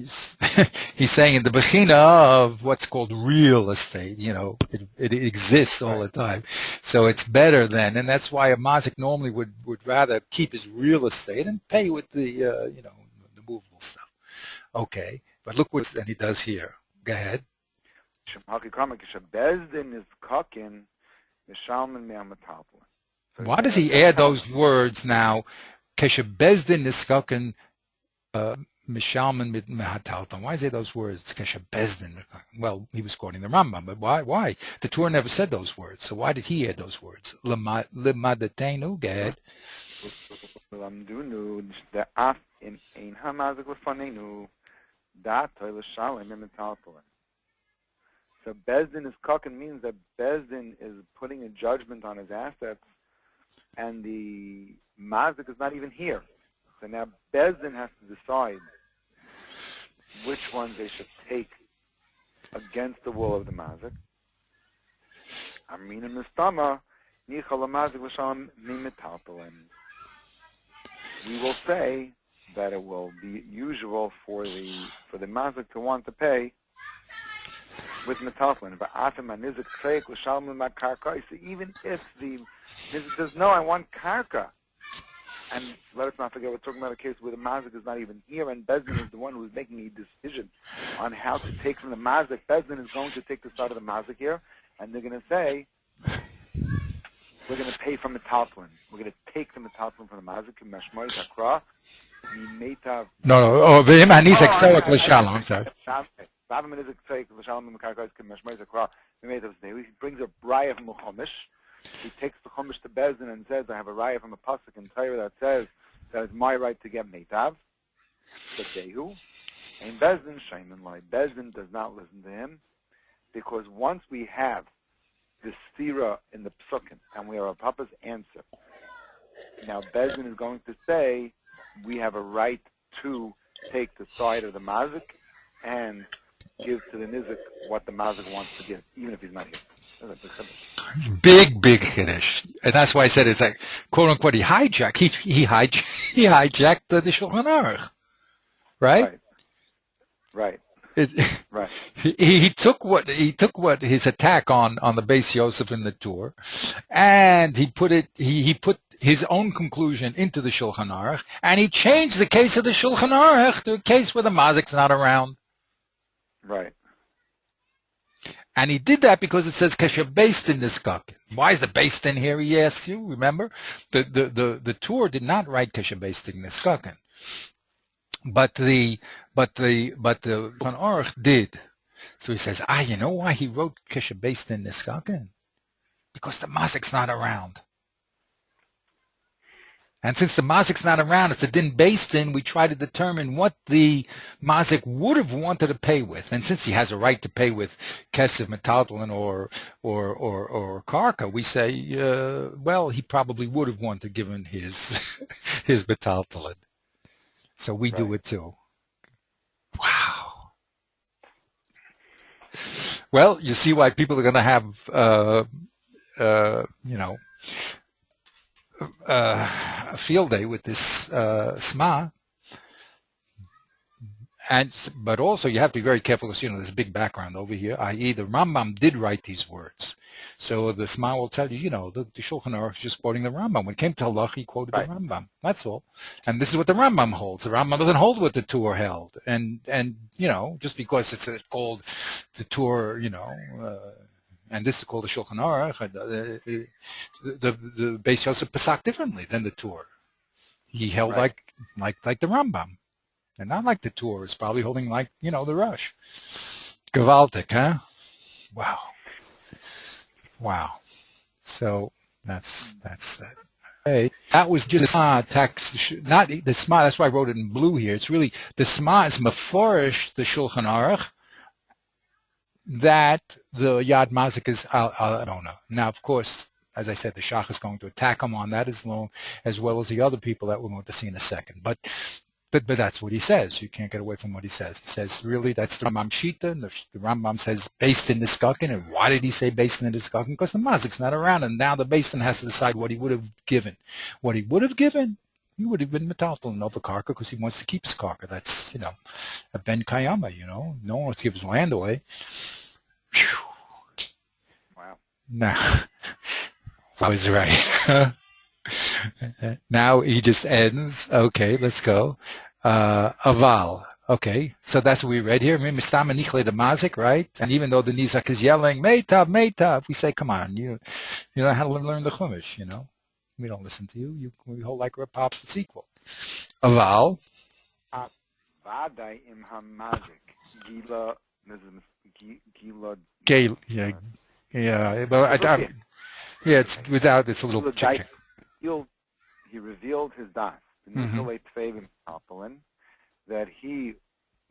He's saying in the bechina of what's called real estate, it exists all the time. So it's better than, and that's why a mazik normally would rather keep his real estate and pay with the the movable stuff. Okay, but look what he does here. Go ahead. Why does he add those words now? Keshe bezdin niskaken mishalman mit mehatalton. Why is it those words? Keshe bezdin. Well, he was quoting the Rambam, but why? The Torah never said those words, so why did he add those words? Limadatenu. Go ahead. So Bezdin is kaken means that Bezdin is putting a judgment on his assets, and the mazik is not even here. So now Bezdin has to decide which ones they should take against the will of the mazik. Amina mistama nichal mazik l'shalom mimetaltalin. We will say that it will be usual for the mazik to want to pay with metaltalin. But even if the nizik says, no, I want karka, And let us not forget, we're talking about a case where the mazik is not even here, and Bezdin is the one who is making a decision on how to take from the mazik. Bezdin is going to take the side of the mazik here, and they're going to say, we're going to pay from the metaltalin. We're going to take the metaltalin from the mazik, mashmoy takra, mimeta. No. Oh, v'im hanizek tzorek l'shalom. I'm sorry. He brings a braya from the Chumash. He takes the Chumash to Bezdin and says, I have a raya from a pasuk in Torah that says that it's my right to get meitav. But Dehu. And Bezdin, Shaiman Lai. Bezdin does not listen to him, because once we have the stira in the psukim and we have a papa's answer, now Bezdin is going to say we have a right to take the side of the mazik and give to the nizik what the mazik wants to give, even if he's not here. That's a big chiddush. Big Kiddush. And that's why I said it's like, quote unquote, he hijacked the Shulchan Aruch. Right? Right. It, Right. he took what his attack on the Beis Yosef in the tour, and he put his own conclusion into the Shulchan Aruch, and he changed the case of the Shulchan Aruch to a case where the mazik's not around. Right. And he did that because it says Kesher based in this Gakin. Why is the based in here? He asks you. Remember, the tour did not write Kesher based in this Gakin, but the Shulchan Aruch did. So he says, you know why he wrote Kesher based in this Gakin? Because the mazik's not around. And since the mazik's not around, it's a din based in, we try to determine what the mazik would have wanted to pay with. And since he has a right to pay with kesef, metaltalin, or karka, we say, well, he probably would have wanted to given his his metaltalin. So we do it too. Wow. Well, you see why people are going to have, a field day with this Sma, but also you have to be very careful because there's a big background over here. I.e., the Rambam did write these words, so the Sma will tell you, the Shulchan Aruch is just quoting the Rambam. When it came to halach, he quoted the Rambam. That's all, and this is what the Rambam holds. The Rambam doesn't hold what the Tur held, and just because it's called the Tur, and this is called the Shulchan Aruch, the Beis Yosef Pesach differently than the Tur. He held like the Rambam, and not like the Tur. It's probably holding like the Rush. Gewaltig, huh? Wow. So that's that. Hey, that was just the text, not the Sma. That's why I wrote it in blue here. It's really the Sma is meforish the Shulchan Aruch, that the Yad Mazik is al-Adona. Now, of course, as I said, the Shach is going to attack him on that as well as the other people that we're going to see in a second. But that's what he says. You can't get away from what he says. He says, really, that's the Rambam Shita, and the Rambam says, based in the Skakin. And why did he say based in the Skakin? Because the Mazik's not around, and now the Basin has to decide what he would have given. What he would have given, he would have been metaltal over karka because he wants to keep his karka. That's, a ben kayama, No one wants to give his land away. Whew. Wow. Now, I was right. Now he just ends. Okay, let's go. Aval. Okay, so that's what we read here. Mistam nichle the mazik, right? And even though the nizak is yelling, meitav, meitav, we say, come on, you know how to learn the chumash, We don't listen to you. We hold like we're pop. It's equal. Aval. Vaday im hamazik gila. Gay, yeah. But it's without. It's a little chicken. He revealed his das, that he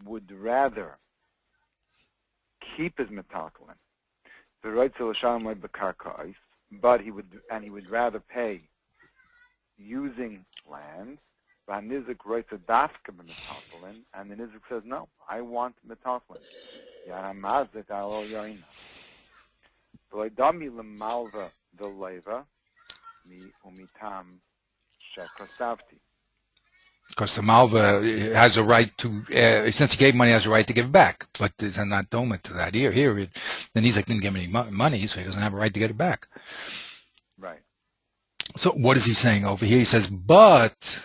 would rather keep his metaltalin, but he would rather pay using land. And the Nizik says, no, I want metaltalin. Because the Malva has a right to, since he gave money, has a right to give it back. But there's not doma to that. Here, the Nizak didn't give him any money, so he doesn't have a right to get it back. Right. So what is he saying over here? He says, but,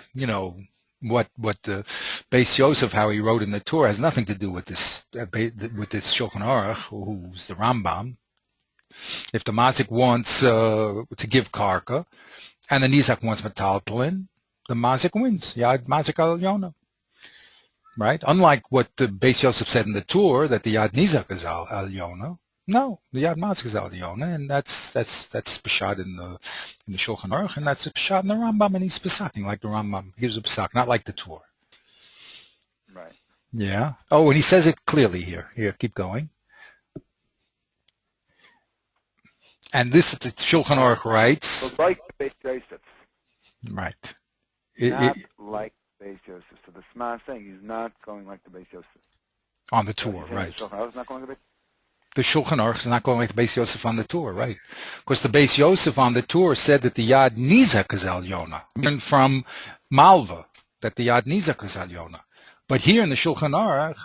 what the Beis Yosef, how he wrote in the Torah, has nothing to do with this Shulchan Aruch, who's the Rambam. If the Mazik wants to give karka, and the Nizak wants metaltalin, the Mazik wins. Yad Mazik al Yona. Right? Unlike what the Beis Yosef said in the Torah, that the Yad Nizak is al Yona. No, the Yad Mazik is al Yona, and that's Peshat in the Shulchan Aruch, and that's Peshat in the Rambam, and he's Pesaking like the Rambam. He gives a Pesak, not like the Torah. Right. Yeah. Oh, and he says it clearly here. Here, keep going. And this, the Shulchan Aruch writes. So like Beis Yosef. Right. Not like Beis Yosef. So the Sma is saying he's not going like the Beis Yosef. On the Torah, right. The Shulchan Aruch is not going like the Shulchan Aruch is not going like the Beis Yosef on the Torah, right? Because the Beis Yosef on the Torah said that the Yad Nizak is al Yona. And from Malva, that the Yad Nizak is al Yona. But here in the Shulchan Aruch,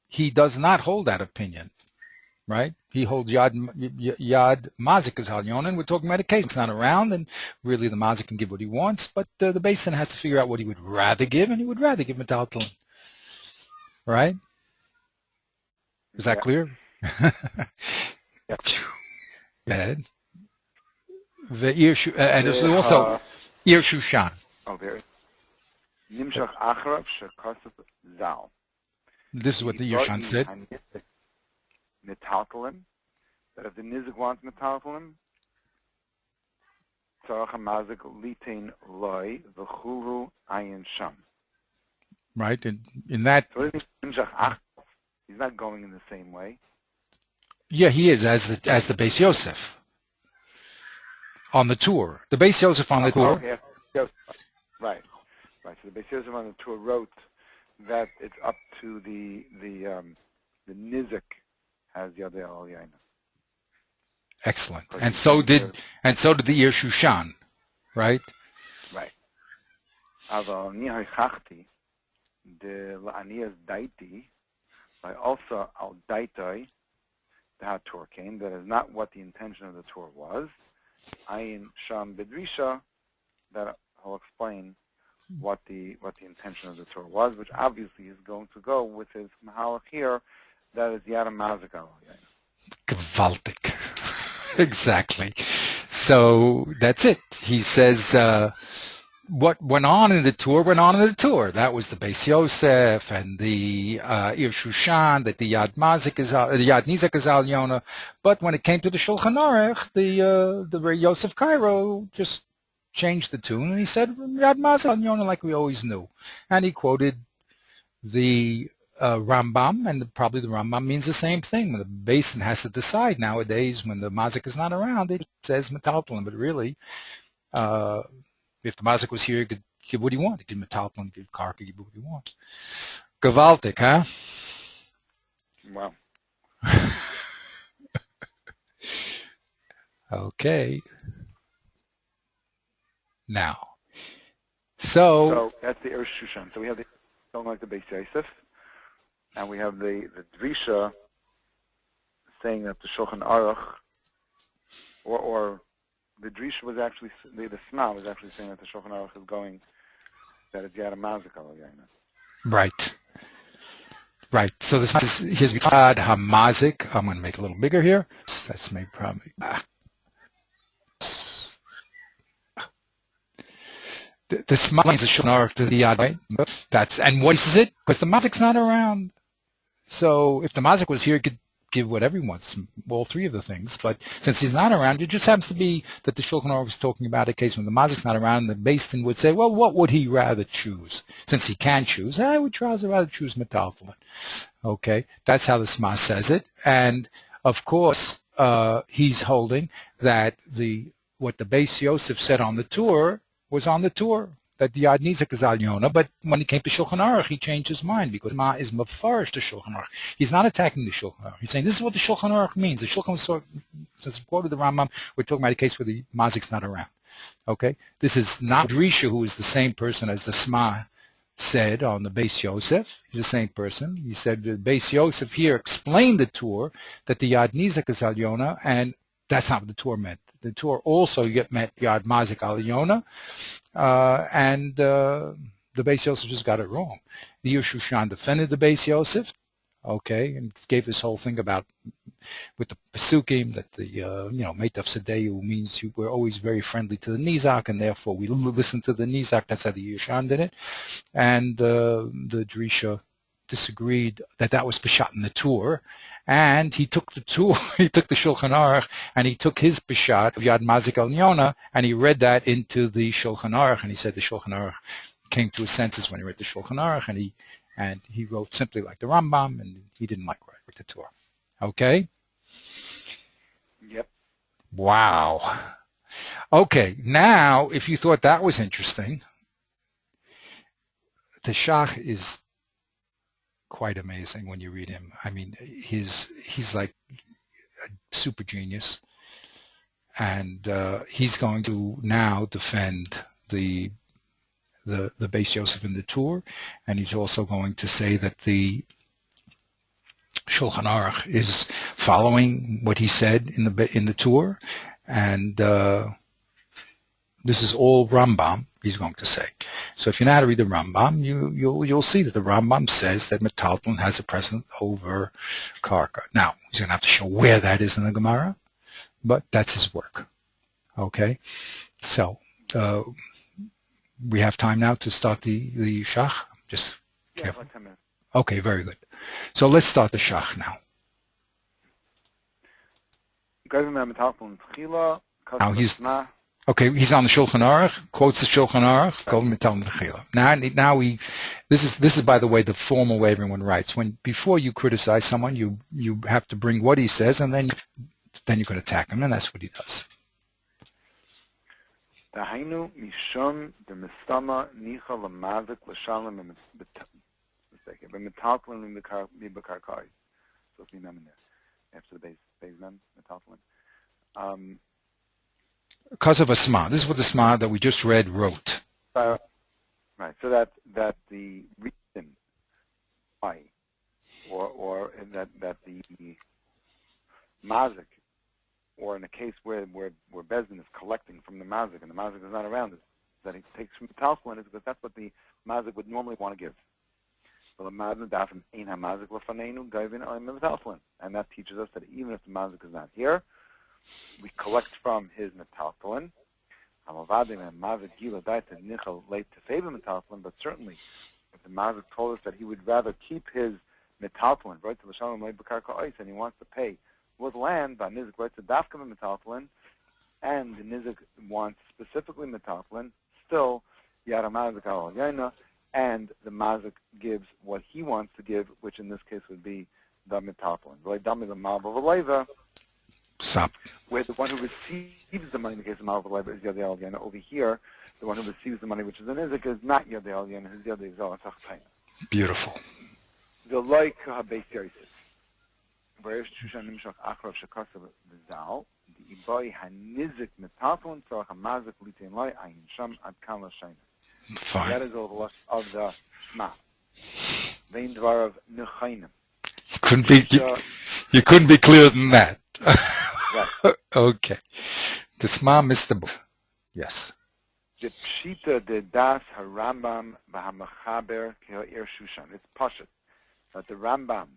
he does not hold that opinion, right? He holds Yad Mazik is al Yona, and we're talking about a case. It's not around, and really the Mazik can give what he wants, but the Beis Din has to figure out what he would rather give, and he would rather give Metaltalin. Right? Is that clear? Yeah. And there's also Ir Shushan. Oh, there. Nimshach Achrav Shekasef Zal. This is what the Yushan said. Metaltalin. That if the Nizik wants metaltalin, Tzarach HaMazik Litain Loi V'chulu Ayin Sham. Right, in that. So Nimshach Achrav. He's not going in the same way. Yeah, he is, as the Beis Yosef on the tour. The Beis Yosef on the tour. Okay. Right. So the Beis Yosef on the tour wrote that it's up to the Nizik has Yadei Al Yaina. Excellent. And so did the Ir Shushan, right? Right. Aval Nihai Chachti de La'aniyas Daiti by also Al Daitai. How Torah came. That is not what the intention of the Torah was. Ayin Sham Bidrisha. That I'll explain what the intention of the Torah was, which obviously is going to go with his Mahalach here. That is Yad Mazik al Yaina. Gewaltig. Exactly. So that's it. He says what went on in the tour went on in the tour. That was the Beis Yosef and the Ir Shushan, that the Yad Mazik is the Yad Nizak is al Yona. But when it came to the Shulchan Aruch, the Yosef Cairo just changed the tune, and he said Yad Mazik al Yona like we always knew, and he quoted the Rambam, and probably the Rambam means the same thing. When the Beis Din has to decide nowadays, when the Mazik is not around, it says Metaltalin, but really. If the Mazik was here, he could give what he wanted. Give Metaltalin, give Karka, give what he wants. Gewaltig, huh? Wow. Okay. Now, so that's the Ir Shushan. So we have the don't like the Beis Yosef, and we have the Drisha saying that the Shulchan Aruch, or the Drisha was actually, the Sma was actually saying that the Shulchan Aruch is going, that it's Yad Mazik al Yaina. Right. Right. So this is, here's Yad HaMazik. I'm going to make it a little bigger here. That's maybe probably. The Sma is the Shulchan Aruch to the Yad, right? That's, and what is it? Because the Mazik's not around. So if the Mazik was here, he could give whatever he wants, all three of the things. But since he's not around, it just happens to be that the Shulchan Aruch is talking about a case when the Mazik's not around, and the Beis Din would say, well, what would he rather choose? Since he can choose, I would rather choose Metaltalin. Okay, that's how the Sma says it. And, of course, he's holding that what the Beis Yosef said on the tour was on the tour, that the Yad Nizak is al Yona, but when he came to Shulchan Aruch, he changed his mind, because Ma is mafarish to Shulchan Aruch. He's not attacking the Shulchan Aruch. He's saying this is what the Shulchan Aruch means. The Shulchan Aruch, since we quoted the Rambam, we're talking about a case where the Mazik's not around. Okay? This is not Drisha, who is the same person as the Sma said on the Beis Yosef. He's the same person. He said the Beis Yosef here explained the tour that the Yad Nizak is al Yona, and That's not what the Torah meant. The Torah also meant Yad Mazik Al Yona, and the Beis Yosef just got it wrong. The Yerushan defended the Beis Yosef, okay, and gave this whole thing about with the Pesukim that the Meitav Sedeu means we're always very friendly to the Nizak, and therefore we listen to the Nizak. That's how the Yerushan did it, and the Drisha disagreed that was Peshat in the Tur, and he took the Tur, he took the Shulchan Aruch, and he took his Peshat of Yad Mazik Al Yona, and he read that into the Shulchan Aruch, and he said the Shulchan Aruch came to his senses when he read the Shulchan Aruch, and he wrote simply like the Rambam, and he didn't like the Torah. Okay? Yep. Wow. Okay, now, if you thought that was interesting, the Shach is quite amazing when you read him. I mean, he's like a super genius, and he's going to now defend the Beis Yosef in the Tur, and he's also going to say that the Shulchan Aruch is following what he said in the Tur, and this is all Rambam, he's going to say. So if you know how to read the Rambam, you'll see that the Rambam says that metaltalin has a precedent over karka. Now, he's going to have to show where that is in the Gemara, but that's his work. Okay? So, we have time now to start the Shach? Just careful. Like 10 minutes. Okay, very good. So let's start the Shach now. Now he's on the Shulchan Aruch, quotes the Shulchan Aruch, this is by the way the formal way everyone writes. Before you criticize someone, you have to bring what he says, and then you can attack him, and that's what he does. Because of a Sma. This is what the Sma that we just read wrote. Right. So that the reason why, or that the mazik, or in a case where Bezdin is collecting from the mazik and the mazik is not around, that he takes from the talcum is because that's what the mazik would normally want to give. And that teaches us that even if the mazik is not here, we collect from his metaltalin. But certainly, if the mazik told us that he would rather keep his metaltalin, right, to l'shalom le'b'karka and he wants to pay with land, by nizik right to dafka metaltalin, and the nizik wants specifically metaltalin, still yada mazik al yaina, and the mazik gives what he wants to give, which in this case would be the metaltalin. Where the one who receives the money in the case of Malva Leva is Yadei Al Yana. Over here, the one who receives the money, which is the Nizik, is not Yadei Al Yana, his Yadei Zal Tachtaina. Beautiful. The like HaBeis Yosef. Whereas Shushan Nimshach Achrav Shekasav Zal, the Ibai HaNizik Metathlon Tzarach HaMazik Litain Lai Ayin Sham Ad Kan L'Shayna. Fine. That is all the lust of the Shema. Vein Dvar of Nechainim. You couldn't be clearer than that. Right. Okay. The Sma missed the book. Yes. The Pshita de Das HaRambam v'HaMechaber Keha'ir Shushan. It's Pashat. That the Rambam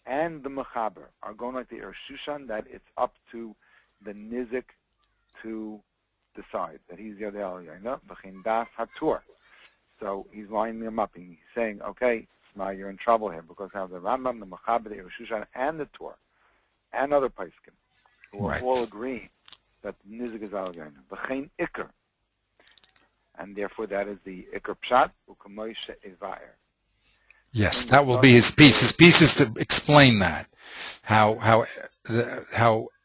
and the Mechaber are going like the Ir Shushan, that it's up to the Nizik to decide that he's Yadei Al Yaina v'chein Das HaTur. So he's lining them up. He's saying, okay, Sma, you're in trouble here because now the Rambam, the Mechaber, the Ir Shushan, and the Tur, and other Paiskim, who are all agreeing that the Nizik is Al Yaina. V'chein Iker. And therefore that is the Iker Pshat, U'kamoishe Evair. Yes, that will be his piece. His piece is to explain that, how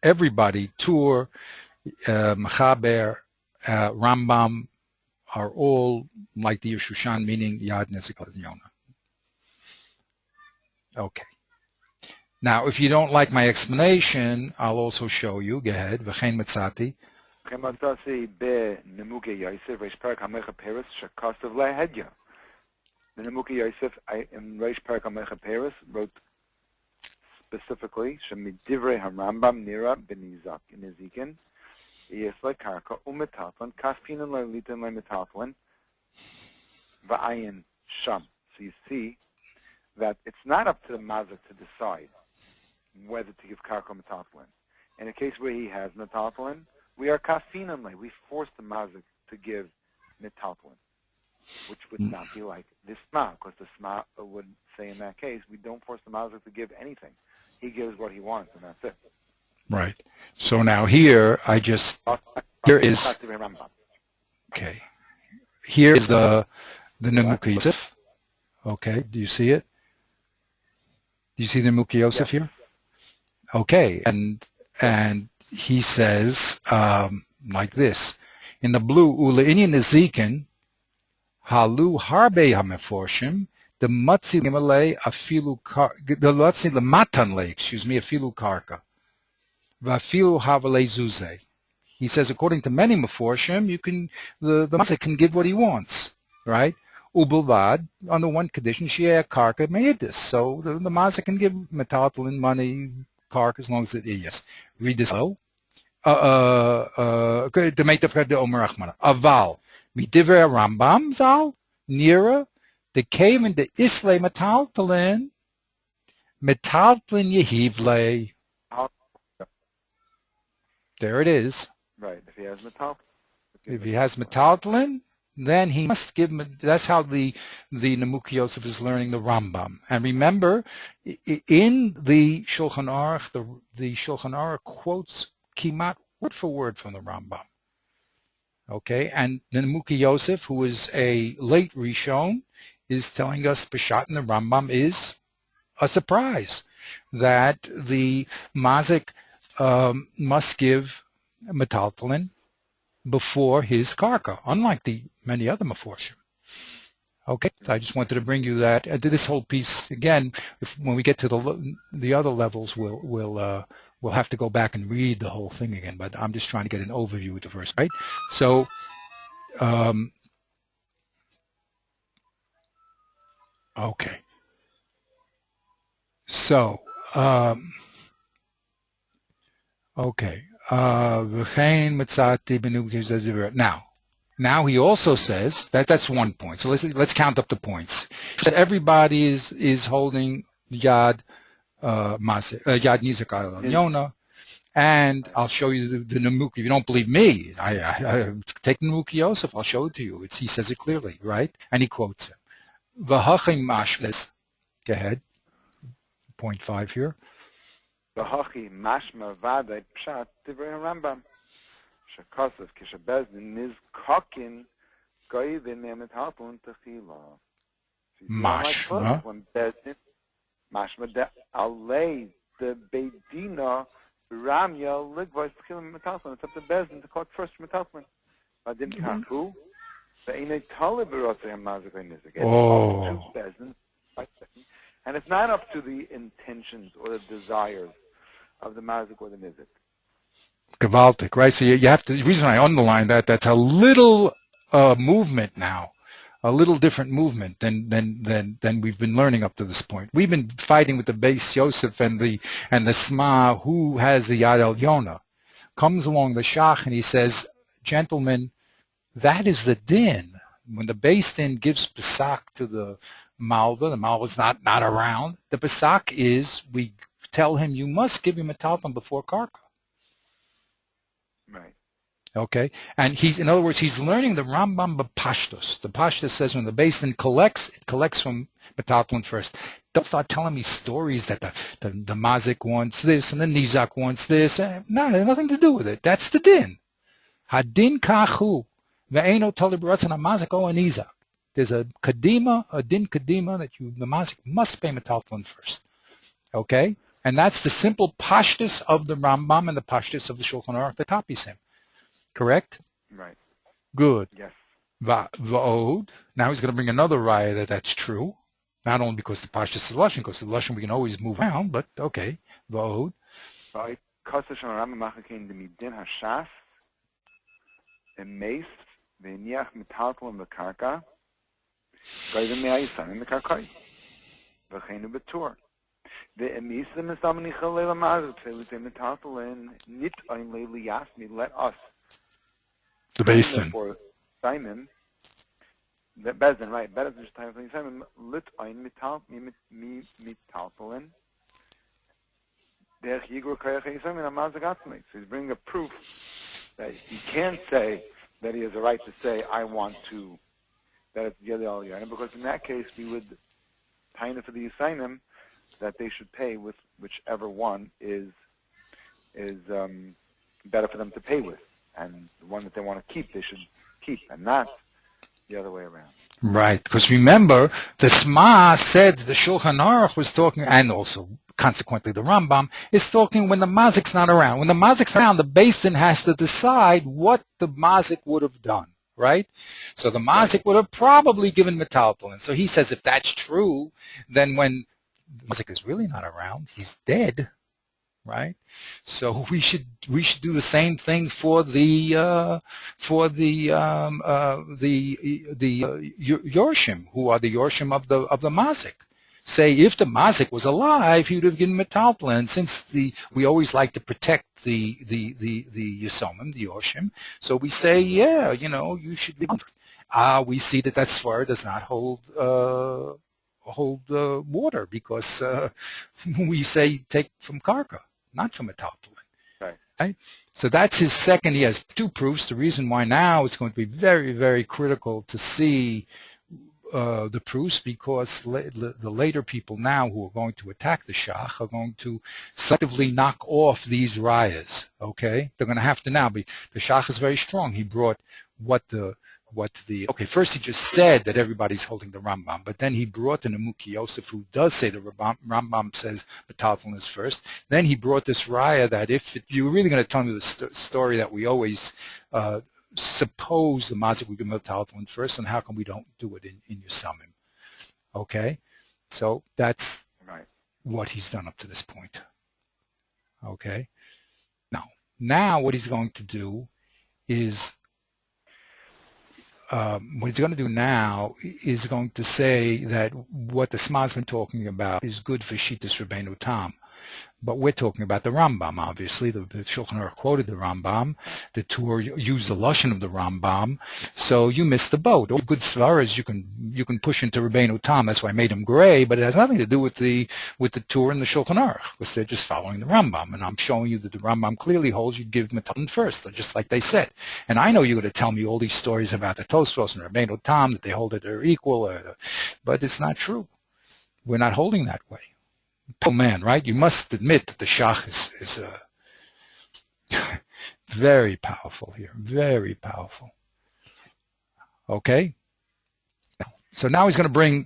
everybody, Tur, Mechaber, Rambam, are all like the Yeshushan, meaning Yad Nizik Yona. Okay. Now, if you don't like my explanation, I'll also show you. Go ahead. V'chein Metzati. The Nemuki Yosef in Reish Parak HaMecha Paris wrote specifically, Shemidivrei HaRambam Nira B'Nizak Nizikin, Yisla Karka Umetatlan, Kafinan Lalitan Lemetatlan, Va'ayin Sham. So you see that it's not up to the Mazik to decide whether to give Karka Metatlan. In a case where he has Metatlan, we are Kafinan, we force the Mazik to give Metatlan, which would not be like the Sma, because the Sma would say in that case, we don't force the Mazik to give anything. He gives what he wants, and that's it. Right. So now here, here is, okay, here is the Nemuki Yosef. Okay, do you see it? Do you see the Nemuki Yosef here? Okay, and he says like this, in the blue, Ule'inyan Nezikin, Halu Harbe HaMeforshim, the Matzi Limale Afilu the Matzi Lematanle, Afilu Karka. Vafilu Havale Zuze. He says, according to many Meforshim, the Mazik can give what he wants, right? Ubulvad, on the one condition, Shia Karka Meidis. So the Mazik can give Metaltalin money, Karka, as long as it is. Yes. Read this. To make the Omer Achmana. Aval. Midivre Rambam Zal, Nira, the cave in the Isle Metaltalin, Metaltalin Yehivle. There it is. Right. If he has metaltalin. If he has metaltalin, then he must give. That's how the Nemuki Yosef is learning the Rambam. And remember, in the Shulchan Aruch, the Shulchan Aruch quotes Kimat word for word from the Rambam. Okay, and the Nemuki Yosef, who is a late Rishon, is telling us Peshat in the Rambam is a surprise that the Mazik must give metaltalin before his karka, unlike the many other meforshim. Okay, so I just wanted to bring you that. This whole piece again. When we get to the other levels, we'll have to go back and read the whole thing again. But I'm just trying to get an overview of the verse, right? So, okay. So. Okay. Now he also says that's one point. So let's count up the points. Everybody is holding Yad Yad Nizak al Yona, and I'll show you the Nemuki. If you don't believe me, I take Nemuki Yosef. I'll show it to you. He says it clearly, right? And he quotes him. V'hachim mashles. Go ahead. Point 5 here. V'hachi mashma v'adai pshat divrei Rambam. Shekosef kishabezdin nizkakin goyivin me'metaltalin techila. Mashma. When bezdin mashma de alei the beidina ramya ligvais techilim metaltalin. It's up to bezdin to collect first metaltalin. Vadin kafu ve'inei talib b'rotzei hamazik nizik. It's up to bezdin. And it's not up to the intentions or the desires of the mazik or the nizik. Gewaltig, right? So you have to. The reason I underline that's a little movement now, a little different movement than we've been learning up to this point. We've been fighting with the base Yosef and the Sma, who has the Yad El Yona. Comes along the Shach and he says, gentlemen, that is the din. When the base din gives Pesach to the Malva's not around. The Pesach is, we tell him, you must give him a talton before Karka. Right. Okay? And in other words, he's learning the Rambam B'Pashtus. The Pashtus says when the base din collects, it collects from Metaltalin first. Don't start telling me stories that the Mazik wants this and the Nizak wants this. No, it has nothing to do with it. That's the din. Hadin kachu. Ve'eno talib ratzan ha'mazik o Nizak. There's a kadima, a din kadima that the mazik must pay metaltalin first. Okay? And that's the simple pashtus of the Rambam and the pashtus of the Shulchan Aruch that copies him. Correct? Right. Good. Yes. Va'od. Now he's going to bring another raya that's true. Not only because the pashtus is Lashon, because the Lashon we can always move around, but okay. Va'od. Right. Kasash Rambam machakin the midin hashas emeis ve'niach metaltalin v'karka. In the Karkai, V'cheinu B'tur. The emisem is amni chalela mazut with metaltalin nit ein leili yasmi. Let us The time basin. for Simon. The Bezdin, right? Better just time for Simon. Lit ein metaltalin. Der Yigro Kayach Simon Amazagatmi. So he's bringing a proof that he can't say that he has a right to say, I want to, that it's Yedi Al Yarnim, because in that case we would kind of for the Yisainim that they should pay with whichever one is better for them to pay with. And the one that they want to keep, they should keep, and not the other way around. Right, because remember, the Sma said the Shulchan Aruch was talking, and also consequently the Rambam is talking when the mazik's not around. When the mazik's around, the basin has to decide what the mazik would have done, right? So the mazik would have probably given metaltalin. So he says if that's true, then when the mazik is really not around, he's dead, right? So we should do the same thing for the Yorshim, who are the Yorshim of the mazik. Say if the mazik was alive, he would have given metaltalin. And since we always like to protect the Yisomim, the Yorshim, so we say, yeah, you should be. We see that svara does not hold water because we say take from karka, not from metaltalin. Right? So that's his second. He has two proofs. The reason why now it's going to be very, very critical to see the proofs, because the later people now who are going to attack the Shach are going to selectively knock off these rayas. Okay, they're going to have to now be. The Shach is very strong. He brought first he just said that everybody's holding the Rambam, but then he brought in a Muki Yosef who does say the Rambam says metaltalin is first. Then he brought this raya that if you're really going to tell me the story that we always suppose the mazik would give metaltalin first, and how come we don't do it in Yosamim? Okay, so that's right. What he's done up to this point. Okay, now what he's going to do is what he's going to do now is going to say that what the Sma's been talking about is good for Shitas Rabbeinu Tam. But we're talking about the Rambam, obviously. The Shulchan Aruch quoted the Rambam. The Tur used the lashon of the Rambam. So you missed the boat. All good svaras you can push into Rabbeinu Tam. That's why I made him gray. But it has nothing to do with the Tur and the Shulchan Aruch, because they're just following the Rambam. And I'm showing you that the Rambam clearly holds you give metaltalin first, just like they said. And I know you're going to tell me all these stories about the Tosfos and Rabbeinu Tam that they hold that they're equal, but it's not true. We're not holding that way. Oh man, right? You must admit that the Shach is very powerful here, very powerful. Okay. So now he's going to bring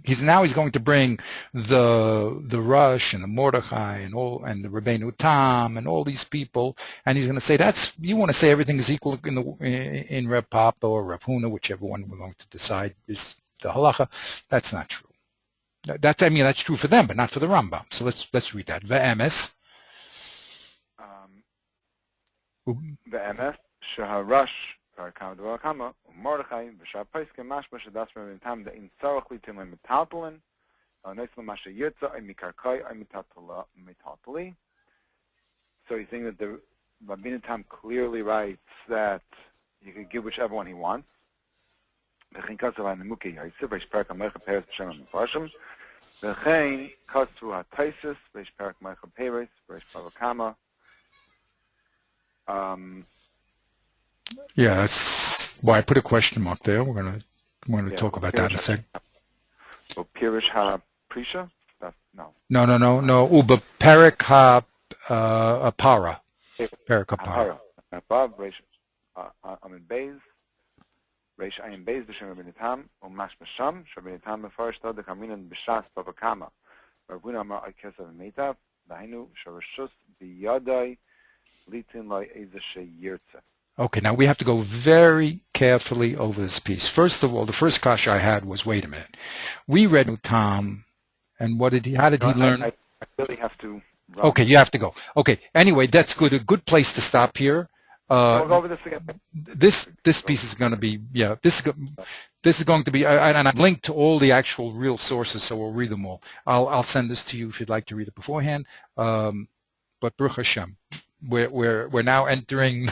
the Rush and the Mordechai and the Rabbeinu Tam and all these people, and he's going to say you want to say everything is equal in Reb Papa or Reb Huna, whichever one we're going to decide is the halacha. That's not true. That's true for them, but not for the Rambam. So let's read that. Ve'emes. Ve'emes sheharash karkam d'vakama u'mordechai v'shar peiske mashma shedas Rabbeinu Tam de'in tzarach litin le'metaltalin neisla masha yirtza ay mikarkai ay metaltali. So he's saying that the Rabbeinu Tam clearly writes that you can give whichever one he wants. V'chein kasav ha'nemuki yisif v'yish perak ha'mecha peres b'shem ha'mefarshim. V'chein kasu ha'taisis v'yish perak mecha peres v'yish pavakama. Yeah, that's why I put a question mark there. We're going to talk about that in a second. So Pirish ha-prisha? No. No. Uba perak ha-para. Perak ha-para. Above, Reish Amin Beis. Reish Ayin Beis b'shem Rabbeinu Tam, u'mash b'sham, Rabbeinu Tam mefarish to dekaminan b'shas pavakama. Rabbeinu amar akesav meitav, v'hainu sharashus b'yadai litin lai eza sheyirtza. Okay, now we have to go very carefully over this piece. First of all, the first kasha I had was, wait a minute. We read Tam, and how did he learn? I really have to run. Okay, you have to go. Okay, anyway, that's good. A good place to stop here. We'll go over this again. This piece is going to be, This is going to be, and I've linked to all the actual real sources, so we'll read them all. I'll send this to you if you'd like to read it beforehand. But Baruch Hashem, we're now entering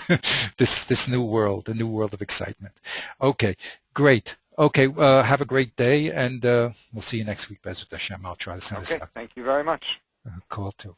this new world, the new world of excitement. Okay, great. Okay, have a great day, and we'll see you next week, Bezrat Hashem. I'll try to send this out. Thank you very much. Call too.